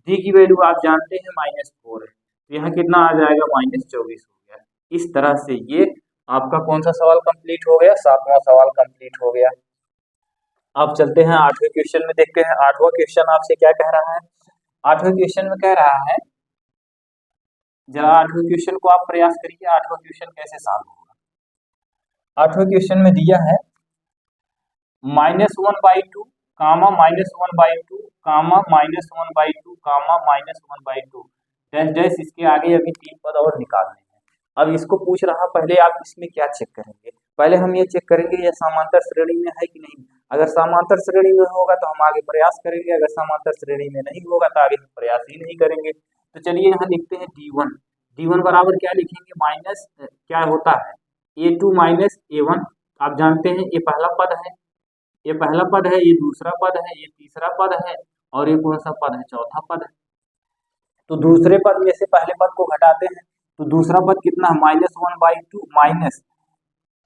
D की वैल्यू आप जानते हैं -4 है, तो यहाँ कितना आ जाएगा -24 हो गया। इस तरह से ये आपका कौन सा सवाल कंप्लीट हो गया, सातवां सवाल कंप्लीट हो गया। अब चलते हैं 8वें क्वेश्चन में, देखते हैं 8वां क्वेश्चन आपसे क्या कह रहा है। 8वें क्वेश्चन में कह रहा है, जरा 8वें क्वेश्चन को आप प्रयास करिए, 8वां क्वेश्चन कैसे सॉल्व होगा। 8वें क्वेश्चन में दिया है -1/2 कामा -1/2 कामा -1/2 कामा -1/2 डैश डैश, इसके आगे अभी 3 पद और निकालने हैं। अब इसको पूछ रहा, पहले आप इसमें क्या चेक करेंगे, पहले हम ये चेक करेंगे ये समांतर श्रेणी में है कि नहीं। अगर समांतर श्रेणी में होगा तो हम आगे प्रयास करेंगे, अगर समांतर श्रेणी में नहीं होगा तो आगे हम प्रयास ही नहीं करेंगे। तो चलिए यहाँ लिखते हैं D1 बराबर क्या लिखेंगे, माइनस क्या होता है A2 माइनस A1, आप जानते हैं ये पहला पद है, ये पहला पद है, ये दूसरा पद है, ये तीसरा पद है, और ये कौन सा पद है, चौथा पद है। तो दूसरे पद में से पहले पद को घटाते हैं, तो दूसरा पद कितना है, -1/2 माइनस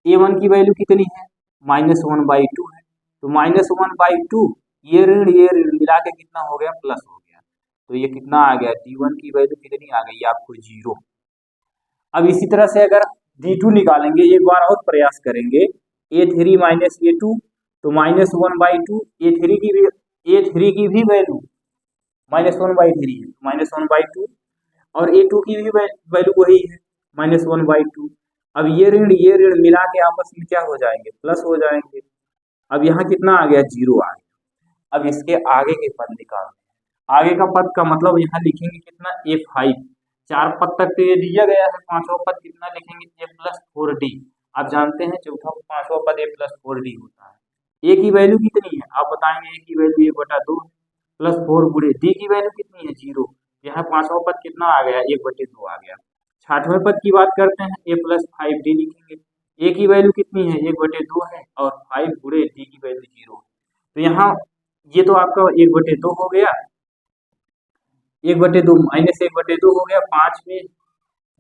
A1 की वैल्यू कितनी है, -1/2 है, तो -1/2 ये ऋण मिला के कितना हो गया, प्लस हो गया, तो ये कितना आ गया, D1 की वैल्यू कितनी आ गई आपको 0। अब इसी तरह से अगर D2 निकालेंगे, एक बार और प्रयास करेंगे, A3 माइनस A2 तो -1/2, A3 की भी वैल्यू -1/3 है, -1/2, और A2 की भी वैल्यू वही है -1/2। अब ये ऋण मिला के आपस में क्या हो जाएंगे, प्लस हो जाएंगे। अब यहाँ कितना आ गया, 0 आ गया। अब इसके आगे के पद निकालना, आगे का पद का मतलब यहाँ लिखेंगे कितना, A5, 4 पद तक तो ये दिया गया है, 5वां पद कितना लिखेंगे, A+4D, आप जानते हैं चौथा 5वां पद A+4D होता है। A की वैल्यू कितनी है, आप बताएंगे, A की वैल्यू 1/2 +4 गुणे D की वैल्यू कितनी है 0, यहाँ 5वां पद कितना आ गया, 1/2 आ गया। 6वें पद की बात करते हैं, A+5D लिखेंगे, A की वैल्यू कितनी है, 1/2 है, और 5 गुणे D की वैल्यू 0 है, तो यहाँ ये तो आपका 1/2 हो गया, 1/2 माइनस 1/2 हो गया, 5 में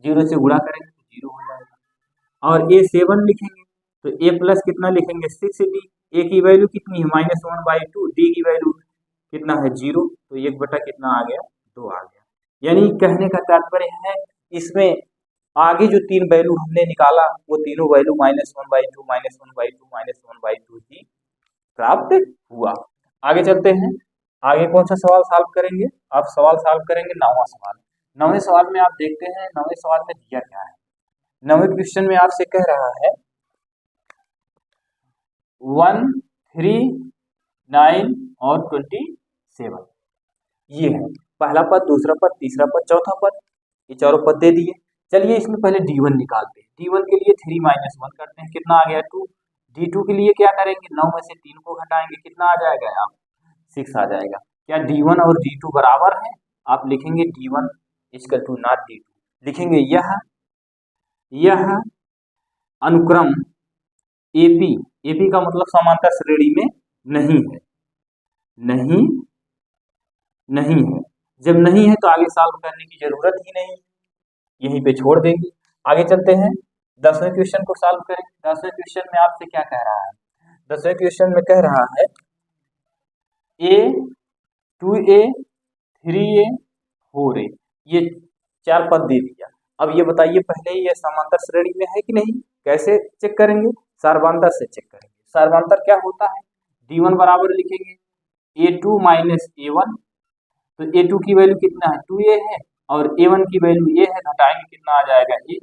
0 से गुणा करेंगे तो 0 हो जाएगा। और ए 7 लिखेंगे तो ए प्लस कितना लिखेंगे 6d, ए की वैल्यू कितनी है -1/2, डी की वैल्यू कितना है 0, तो 1 बटा कितना आ गया 2 आ गया। यानी कहने का तात्पर्य है इसमें आगे जो 3 वैल्यू हमने निकाला वो तीनों वैल्यू -1/2 -1/2 -1/2 ही प्राप्त हुआ। आगे चलते हैं, आगे कौन सा सवाल सॉल्व करेंगे, आप सवाल सॉल्व करेंगे 9वां सवाल। 9वें सवाल में आप देखते हैं 9वें सवाल में दिया क्या है। 9वें क्वेश्चन में आपसे कह रहा है 1, 3, 9 और 27, ये है पहला पद, दूसरा पद, तीसरा पद, चौथा पद, ये चारों पद दे दिए। चलिए इसमें पहले d1 निकालते हैं। d1 के लिए 3 - 1 करते हैं, कितना आ गया 2। d2 के लिए क्या करेंगे 9 में से 3 को घटाएंगे, कितना आ जाएगा आप 6 आ जाएगा। क्या d1 और d2 बराबर है, आप लिखेंगे d1 equal to not d2, लिखेंगे यह अनुक्रम AP, AP का मतलब समांतर श्रेणी में नहीं है, नहीं है। जब नहीं है तो आगे सॉल्व करने की जरूरत ही नहीं, यहीं पे छोड़ देंगे। आगे चलते हैं 10वें क्वेश्चन को सॉल्व करेंगे। 10वें क्वेश्चन में आपसे क्या कह रहा है, 10वें क्वेश्चन में कह रहा है a 2a 3a 4a, ये 4 पद दे दिया। अब ये बताइए पहले ये समांतर श्रेणी में है कि नहीं, कैसे चेक करेंगे, सार्वधातुक से चेक करेंगे। सार्वधातुक क्या होता है, d1 बराबर लिखेंगे a2 - a1, तो a2 की वैल्यू कितना है 2a है और a1 की वैल्यू a है, घटाएंगे कितना आ जाएगा a,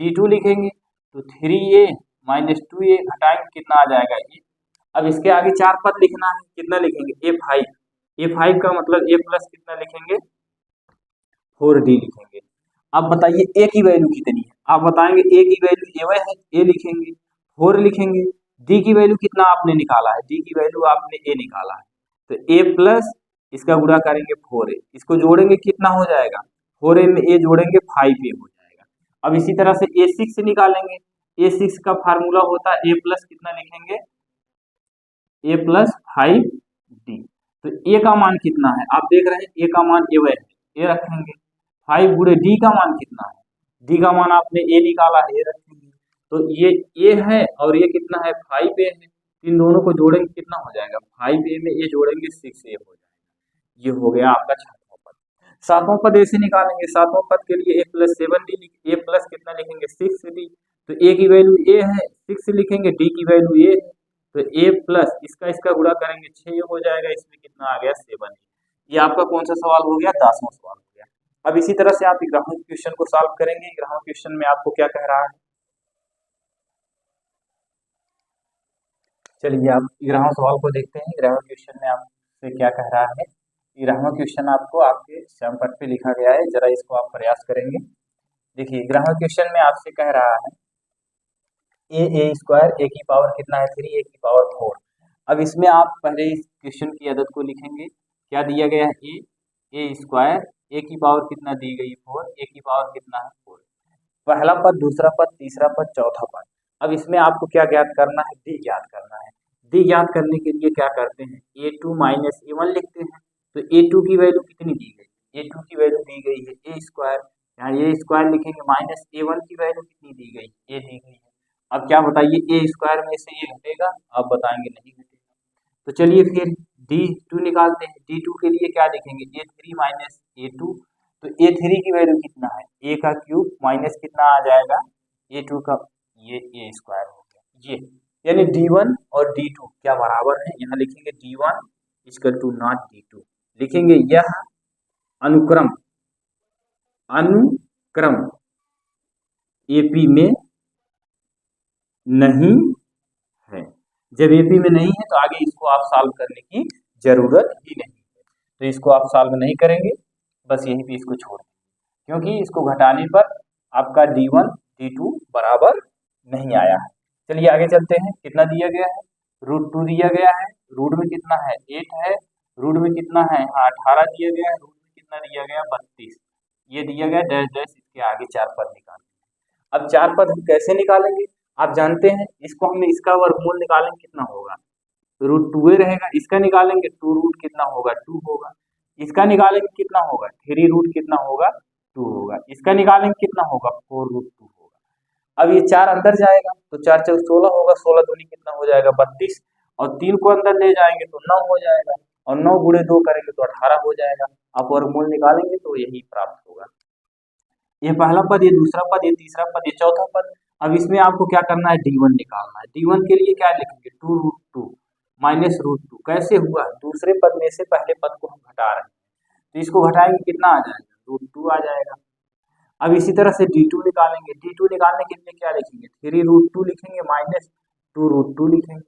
d2 लिखेंगे तो 3a - 2a, घटाएंगे कितना आ जाएगा a। अब इसके आगे 4 पद लिखना है, कितना लिखेंगे a5, a5 का मतलब a प्लस कितना लिखेंगे 4d लिखेंगे। अब बताइए a की वैल्यू कितनी है, आप बताएंगे a की वैल्यू a है, a लिखेंगे, 4 लिखेंगे, d की वैल्यू कितना आपने निकाला है, d की वैल्यू आपने a निकाला है, तो a प्लस इसका गुणा करेंगे 4a, इसको जोड़ेंगे कितना हो जाएगा 4a में a जोड़ेंगे 5a हो जाएगा। अब इसी तरह से a6 निकालेंगे, a6 का फार्मूला होता है a प्लस कितना लिखेंगे a प्लस 5d, तो a का मान कितना है आप देख रहे हैं a का मान a है, a रखेंगे, 5 गुणे d का मान कितना है, d का मान आपने a निकाला है, a रखेंगे, तो ये a है और ये कितना है 5a है, इन दोनों को जोड़ेंगे कितना हो जाएगा 5a में a जोड़ेंगे 6a हो जाएगा। ये हो गया आपका 6वां पद। 7वां पद ऐसे निकालेंगे, 7वां पद के लिए a plus 7d, a plus कितना लिखेंगे 6d, तो a की वैल्यू a है 6 लिखेंगे, d की वैल्यू a है, तो a प्लस इसका गुणा करेंगे 6 हो जाएगा, इसमें कितना आ गया 7। ये आपका कौन सा सवाल हो गया 10वां सवाल हो गया। अब इसी तरह से आप 11वें क्वेश्चन को सॉल्व करेंगे। 11वें क्वेश्चन में आपको क्या कह रहा है, चलिए आप 11वां सवाल को देखते हैं। 11वें क्वेश्चन में आपसे क्या कह रहा है, 11वां क्वेश्चन आपको आपके श्याम पट पे लिखा गया है, जरा इसको आप प्रयास करेंगे। देखिए 11वें क्वेश्चन में आपसे कह रहा है a स्क्वायर a की पावर कितना है 3, a की पावर 4। अब इसमें आप पहले इस क्वेश्चन की आदत को लिखेंगे, क्या दिया गया है a स्क्वायर a की पावर कितना दी गई 4, a की पावर कितना है 4, पहला पद, दूसरा पद, तीसरा पद, चौथा पद। अब इसमें आपको क्या ज्ञात करना है, d ज्ञात करना है। d ज्ञात करने के लिए क्या करते हैं a2 - a1 लिखते हैं, तो a2 की वैल्यू कितनी दी गई, a2 की वैल्यू दी गई है a स्क्वायर, यहाँ a स्क्वायर लिखेंगे, माइनस a1 की वैल्यू कितनी दी गई a दी गई है। अब क्या बताइए a स्क्वायर में से ये घटेगा, आप बताएंगे नहीं घटेगा, तो चलिए फिर d2 निकालते हैं। d2 के लिए क्या लिखेंगे a3 - a2, तो a3 की वैल्यू कितना है a का क्यूब माइनस कितना आ जाएगा a2 का, ये a स्क्वायर हो गया। ये यानी d1 और d2 क्या बराबर है, यहाँ लिखेंगे d1 equal to not d2, लिखेंगे यह अनुक्रम AP में नहीं है। जब AP में नहीं है तो आगे इसको आप सॉल्व करने की जरूरत ही नहीं है, तो इसको आप सॉल्व नहीं करेंगे, बस यहीं पे इसको छोड़ देंगे, क्योंकि इसको घटाने पर आपका d1 d2 बराबर नहीं आया है। चलिए आगे चलते हैं, कितना दिया गया है √2 दिया गया है, रूट में कितना है 8 है, रूट में कितना है 18 दिया गया है, रूट में कितना दिया गया 32, ये दिया गया डैश डैश, इसके आगे 4 पद निकालेंगे। अब 4 पद हम कैसे निकालेंगे, आप जानते हैं इसको हमने इसका वर्गमूल निकालेंगे कितना होगा रूट टू रहेगा। इसका निकालेंगे टू रूट कितना होगा, टू होगा। इसका निकालेंगे कितना होगा, थ्री रूट कितना होगा, टू होगा। इसका निकालेंगे कितना होगा, फोर रूट टू होगा। अब ये चार अंदर जाएगा तो चार चौक 16 होगा, 16 दूनी कितना हो जाएगा 32, और तीन को अंदर ले जाएंगे तो 9 हो जाएगा, और 9 गुणे 2 करेंगे तो 18 हो जाएगा। आप वर्गमूल निकालेंगे तो यही प्राप्त होगा। ये पहला पद, ये दूसरा पद, ये तीसरा पद, ये चौथा पद। अब इसमें आपको क्या करना है, D1 निकालना है। D1 के लिए क्या लिखेंगे, two root two minus root two. कैसे हुआ, दूसरे पद में से पहले पद को हम घटा रहे हैं, तो इसको घटाएंगे कितना आ जाएगा, रूट टू आ जाएगा। अब इसी तरह से D2 निकालेंगे। D2 निकालने के लिए क्या लिखेंगे, थ्री रूट टू लिखेंगे माइनस टू रूट टू लिखेंगे।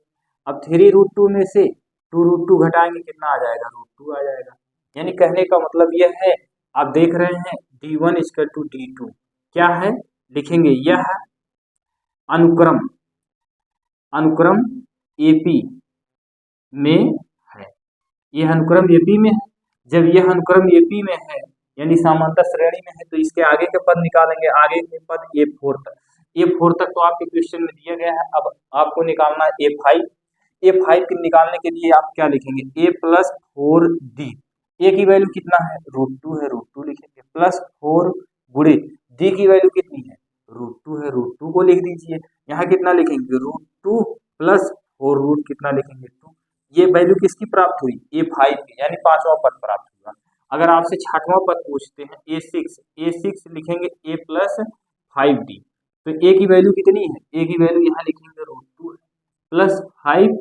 अब थ्री रूट टू में से टू रूट टू घटाएंगे कितना आ जाएगा, रूट टू आ जाएगा। यानी कहने का मतलब यह है, आप देख रहे हैं D1 इक्वल टू D2 क्या है, लिखेंगे यह अनुक्रम अनुक्रम AP में है। यह अनुक्रम AP में है। जब यह अनुक्रम AP में है यानी समांतर श्रेणी में है, तो इसके आगे के पद निकालेंगे। आगे के पद A4 तक, A4 तक तो आपके क्वेश्चन में दिया गया है। अब आपको निकालना है A5। A5 के निकालने के लिए आप क्या लिखेंगे, A प्लस 4D। A की वैल्यू कितना है, रूट टू है, रूट टू लिखेंगे, प्लस 4 गुणे D की वैल्यू कितनी है, रूट टू है, रूट टू को लिख दीजिए। यहाँ कितना लिखेंगे, रूट टू प्लस 4 रूट कितना लिखेंगे, 2। ये वैल्यू किसकी प्राप्त हुई, A5 की, यानी पांचवा पद प्राप्त हुआ। अगर आपसे छठवां पद पूछते हैं A6 लिखेंगे A प्लस 5D। तो A की वैल्यू कितनी है, A की वैल्यू यहाँ लिखेंगे रूट टू प्लस 5,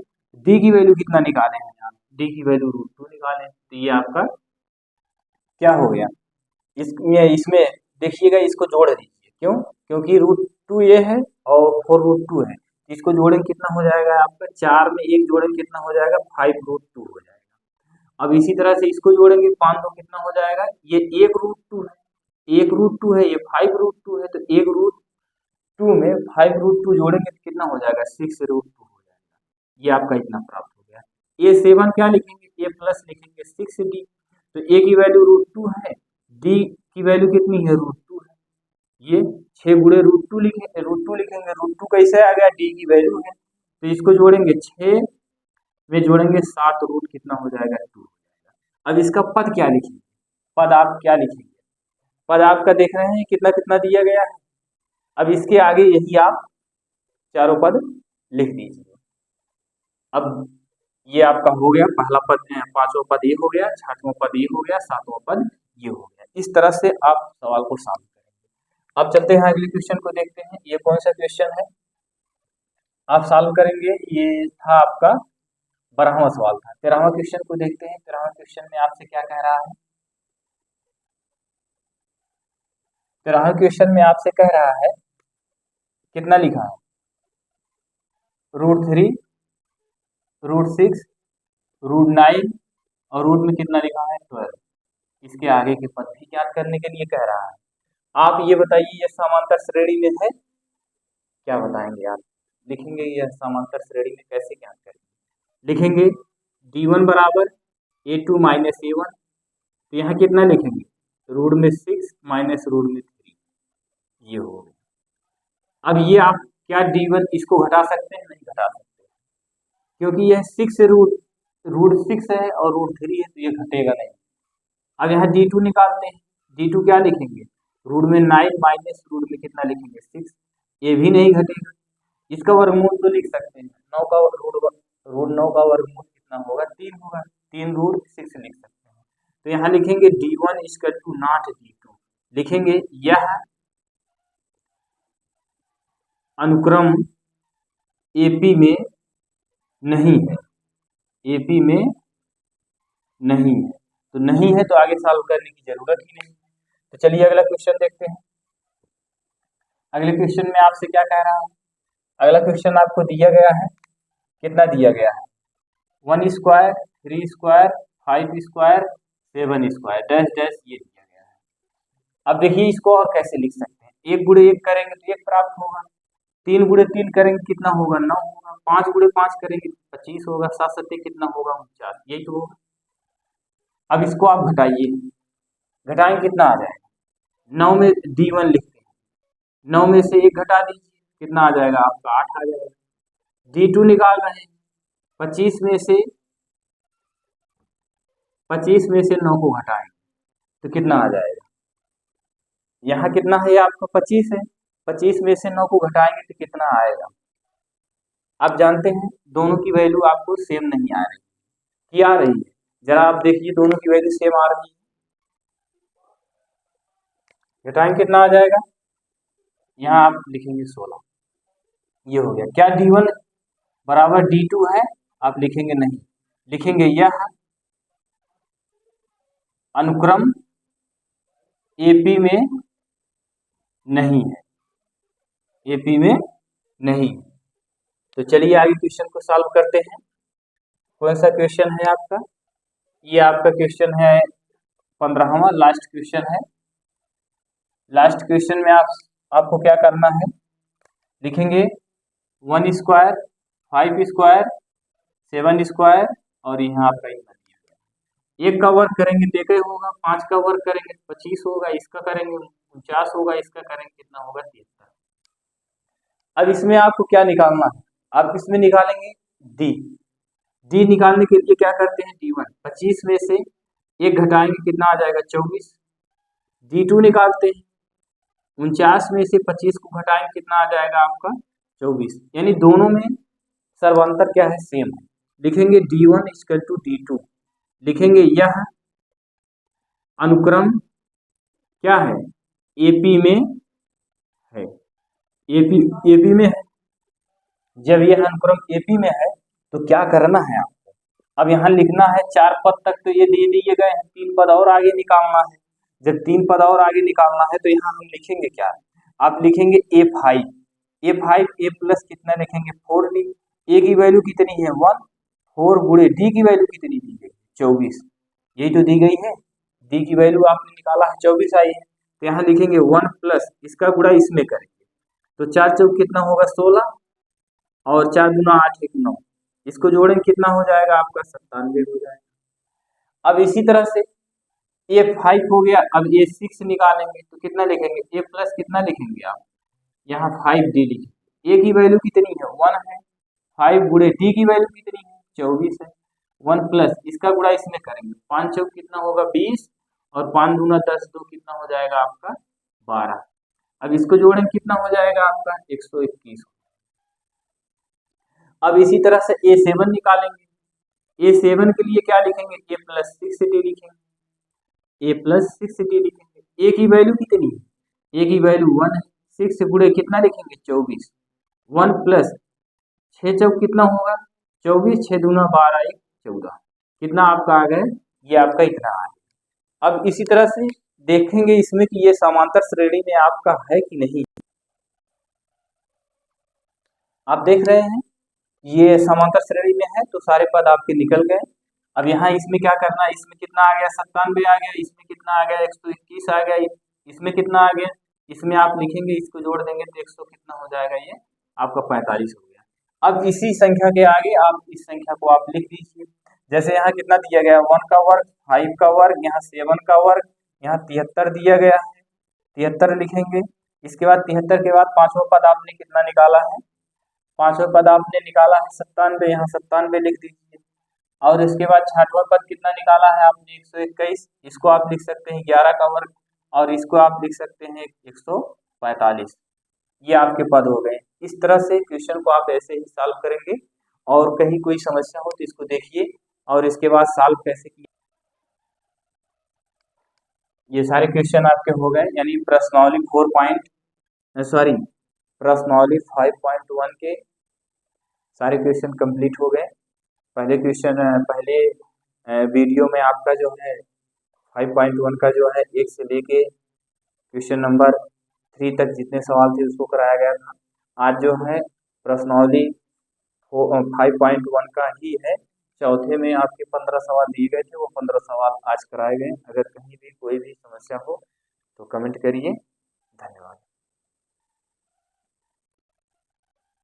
D की वैल्यू कितना निकाले हैं, यहाँ D की वैल्यू रूट टू निकाले। तो ये आपका क्या हो गया, इसमें देखिएगा, इसको जोड़ दीजिए। क्यों, क्योंकि रूट टू ये है और 4 रूट टू है। इसको जोड़ेंगे कितना हो जाएगा आपका, 4 में 1 जोड़ेंगे कितना हो जाएगा, 5 रूट टू हो जाएगा। अब इसी तरह से इसको जोड़ेंगे 5 तो कितना हो जाएगा, ये 1 रूट टू है, 1 रूट टू है, ये 5 रूट टू है, तो 1 रूट टू में 5 रूट टू जोड़ेंगे तो कितना हो जाएगा, 6 रूट टू हो जाएगा। ये आपका इतना प्राप्त हो गया। A7 क्या लिखेंगे, A प्लस लिखेंगे 6D। तो A की वैल्यू रूट टू है, D की वैल्यू कितनी है, रूट टू है। ये 6 गुणे रूट टू लिखेंगे, रूट टू कैसे आ गया, D की वैल्यू है। तो इसको जोड़ेंगे 6 में जोड़ेंगे 7 रूट कितना हो जाएगा, 2 हो जाएगा। अब इसका पद क्या लिखेंगे, पद आप क्या लिखेंगे, पद आपका देख रहे हैं कितना कितना दिया गया है। अब इसके आगे यही आप चारों पद लिख दीजिए। अब ये आपका हो गया, पहला पद, पांचवा पद ये हो गया, छठवां पद ये हो गया, सातवां पद ये हो गया। इस तरह से आप सवाल को सॉल्व करेंगे। अब चलते हैं अगले क्वेश्चन को देखते हैं। ये कौन सा क्वेश्चन है, आप सॉल्व करेंगे। ये था आपका 12वां सवाल था। 13वां क्वेश्चन को देखते हैं। 13वां क्वेश्चन में आपसे क्या कह रहा है, 13वें क्वेश्चन में आपसे कह रहा है, कितना लिखा है, रूट 3, रूट 6, रूट 9 और रूट में कितना लिखा है, 12। इसके आगे के पद भी ज्ञात करने के लिए कह रहा है। आप ये बताइए, ये समांतर श्रेणी में है, क्या बताएंगे आप, लिखेंगे यह समांतर श्रेणी में कैसे ज्ञात करेंगे, लिखेंगे D1 बराबर A2 माइनस A1। तो यहाँ कितना लिखेंगे, रूट में 6 माइनस रूट में 3, ये हो गया। अब ये आप क्या D1 इसको घटा सकते हैं, नहीं घटा सकते, क्योंकि यह 6 रूट 6 है और रूट 3 है, तो ये घटेगा नहीं। अब यहाँ D2 निकालते हैं। D2 क्या लिखेंगे, रूट में 9 माइनस रूट में कितना लिखेंगे, 6, ये भी नहीं घटेगा। इसका वर्गमूल तो लिख सकते हैं, 9 का रूट 9 का वर्गमूल कितना होगा, 3 होगा, 3 रूट 6 लिख सकते हैं। तो यहाँ लिखेंगे D1 equal to not D2, लिखेंगे यह अनुक्रम AP में नहीं है, AP में नहीं है। तो नहीं है तो आगे सॉल्व करने की जरूरत ही नहीं। तो चलिए अगला क्वेश्चन देखते हैं। अगले क्वेश्चन में आपसे क्या कह रहा है, अगला क्वेश्चन आपको दिया गया है, कितना दिया गया है, 1 square, 3 square, 5 square, 7 square dash dash, ये दिया गया है। अब देखिए इसको और कैसे लिख सकते हैं, 1 गुणे 1 करेंगे तो 1 प्राप्त होगा, 3 गुणे 3 करेंगे कितना होगा, 9 होगा, 5 गुणे 5 करेंगे 25 होगा, 7 सत्ते कितना होगा, 49, यही तो होगा। अब इसको आप घटाइए, घटाएंगे कितना आ जाएगा, 9 में D1 लिखते हैं, 9 में से 1 घटा दीजिए, कितना आ जाएगा आपका, 8 आ जाएगा। D2 निकाल रहे हैं, 25 में से 9 को घटाएंगे तो कितना आ जाएगा? यहाँ कितना है आपका 25 है, 25 में से 9 को घटाएंगे तो कितना आएगा? आप जानते हैं दोनों की वैल्यू आपको सेम नहीं आ रही, क्या आ रही है? जरा आप देखिए, दोनों की वैल्यू सेम आ रही है, घटाएंगे कितना आ जाएगा? यहाँ आप लिखेंगे 16, ये हो गया। क्या D1 बराबर D2 है? आप लिखेंगे नहीं, लिखेंगे यह अनुक्रम AP में नहीं है, AP में नहीं है। तो चलिए आगे क्वेश्चन को सॉल्व करते हैं। कौन सा क्वेश्चन है आपका? ये आपका क्वेश्चन है 15वां, लास्ट क्वेश्चन है। लास्ट क्वेश्चन में आपको क्या करना है? लिखेंगे 1 स्क्वायर, 5 स्क्वायर, 7 स्क्वायर और यहाँ आपका इतना दिया गया। एक का वर्क करेंगे तो एक ही होगा, 5 का वर्क करेंगे तो 25 होगा, इसका करेंगे 49 होगा, इसका करेंगे कितना होगा? 73। अब इसमें आपको क्या निकालना है? आप इसमें निकालेंगे डी निकालने के लिए क्या करते हैं? D1 25 में से एक घटाएंगे कितना आ जाएगा? 24। D2 निकालते हैं, 49 में से 25 को घटाएंगे कितना आ जाएगा आपका? 24। यानी दोनों में सर्वांतर क्या है? सेम है। लिखेंगे D1 इक्वल टू D2, लिखेंगे यह अनुक्रम क्या है? AP में है, AP में है। जब यह अनुक्रम AP में है तो क्या करना है आपको? अब यहाँ लिखना है 4 पद तक तो ये दे दिए गए हैं, 3 पद और आगे निकालना है। जब 3 पद और आगे निकालना है तो यहाँ हम लिखेंगे क्या? आप लिखेंगे A5, A प्लस कितना लिखेंगे? 4D। A की वैल्यू कितनी है? 1, 4 गुणे D की वैल्यू कितनी दी गई? 24, यही तो दी गई है। D की वैल्यू आपने निकाला है 24 आई है, तो यहाँ लिखेंगे 1 प्लस इसका गुणा इसमें करेंगे तो 4 चौक कितना होगा? 16 और 4 गुना 8 1 9, इसको जोड़ेंगे कितना हो जाएगा आपका? 97 हो जाएगा। अब इसी तरह से A5 हो गया, अब A6 निकालेंगे तो कितना लिखेंगे? A प्लस कितना लिखेंगे आप? यहाँ 5D लिखेंगे। A की वैल्यू कितनी है? 1 है, 5 गुणे D की वैल्यू कितनी है? 24 है। 1 प्लस इसका गुणा इसमें करेंगे, 5 चौक कितना होगा? 20 और 5 गुना 10 2 कितना हो जाएगा आपका? 12। अब इसको जोड़ेंगे कितना हो जाएगा आपका? 121। अब इसी तरह से A7 निकालेंगे। A7 के लिए क्या लिखेंगे? A प्लस 6D लिखेंगे, A प्लस 6D लिखेंगे। A की वैल्यू कितनी है? A की वैल्यू 1 है, 6 गुणे कितना लिखेंगे? 24। 1 प्लस 6 चौक कितना होगा? 24, 6 दूना 12 1 14, कितना आपका आ गया? ये आपका इतना आ गया। अब इसी तरह से देखेंगे इसमें कि ये समांतर श्रेणी में आपका है कि नहीं। आप देख रहे हैं ये समांतर श्रेणी में है तो सारे पद आपके निकल गए। अब यहाँ इसमें क्या करना है? इसमें कितना आ गया? 97 आ गया, इसमें कितना आ गया? 121 आ गया, इसमें कितना आ गया? इसमें आप लिखेंगे, इसको जोड़ देंगे तो 100 कितना हो जाएगा? ये आपका 45 हो गया। अब इसी संख्या के आगे आप इस संख्या को आप लिख दीजिए। जैसे यहाँ कितना दिया गया? 1 का वर्ग, 5 का वर्ग, यहाँ 7 का वर्ग, यहाँ 73 दिया गया है, 73 लिखेंगे। इसके बाद 73 के बाद 5वां पद आपने कितना निकाला है? 5वां पद आपने निकाला है 97, यहाँ 97 लिख दीजिए। और इसके बाद 6वां पद कितना निकाला है आपने? 121, इसको आप लिख सकते हैं 11 का वर्ग और इसको आप लिख सकते हैं 145। ये आपके पद हो गए। इस तरह से क्वेश्चन को आप ऐसे ही सॉल्व करेंगे और कहीं कोई समस्या हो तो इसको देखिए और इसके बाद सॉल्व कैसे किए। ये सारे क्वेश्चन आपके हो गए, यानी प्रश्नावली 5.1 के सारे क्वेश्चन कंप्लीट हो गए। पहले वीडियो में आपका जो है 5.1 का जो है 1 से लेके क्वेश्चन नंबर 3 तक जितने सवाल थे उसको कराया गया था। आज जो है प्रश्नावली 5.1 का ही है। चौथे में आपके 15 सवाल दिए गए थे, वो 15 सवाल आज कराए गए। अगर कहीं भी कोई भी समस्या हो तो कमेंट करिए।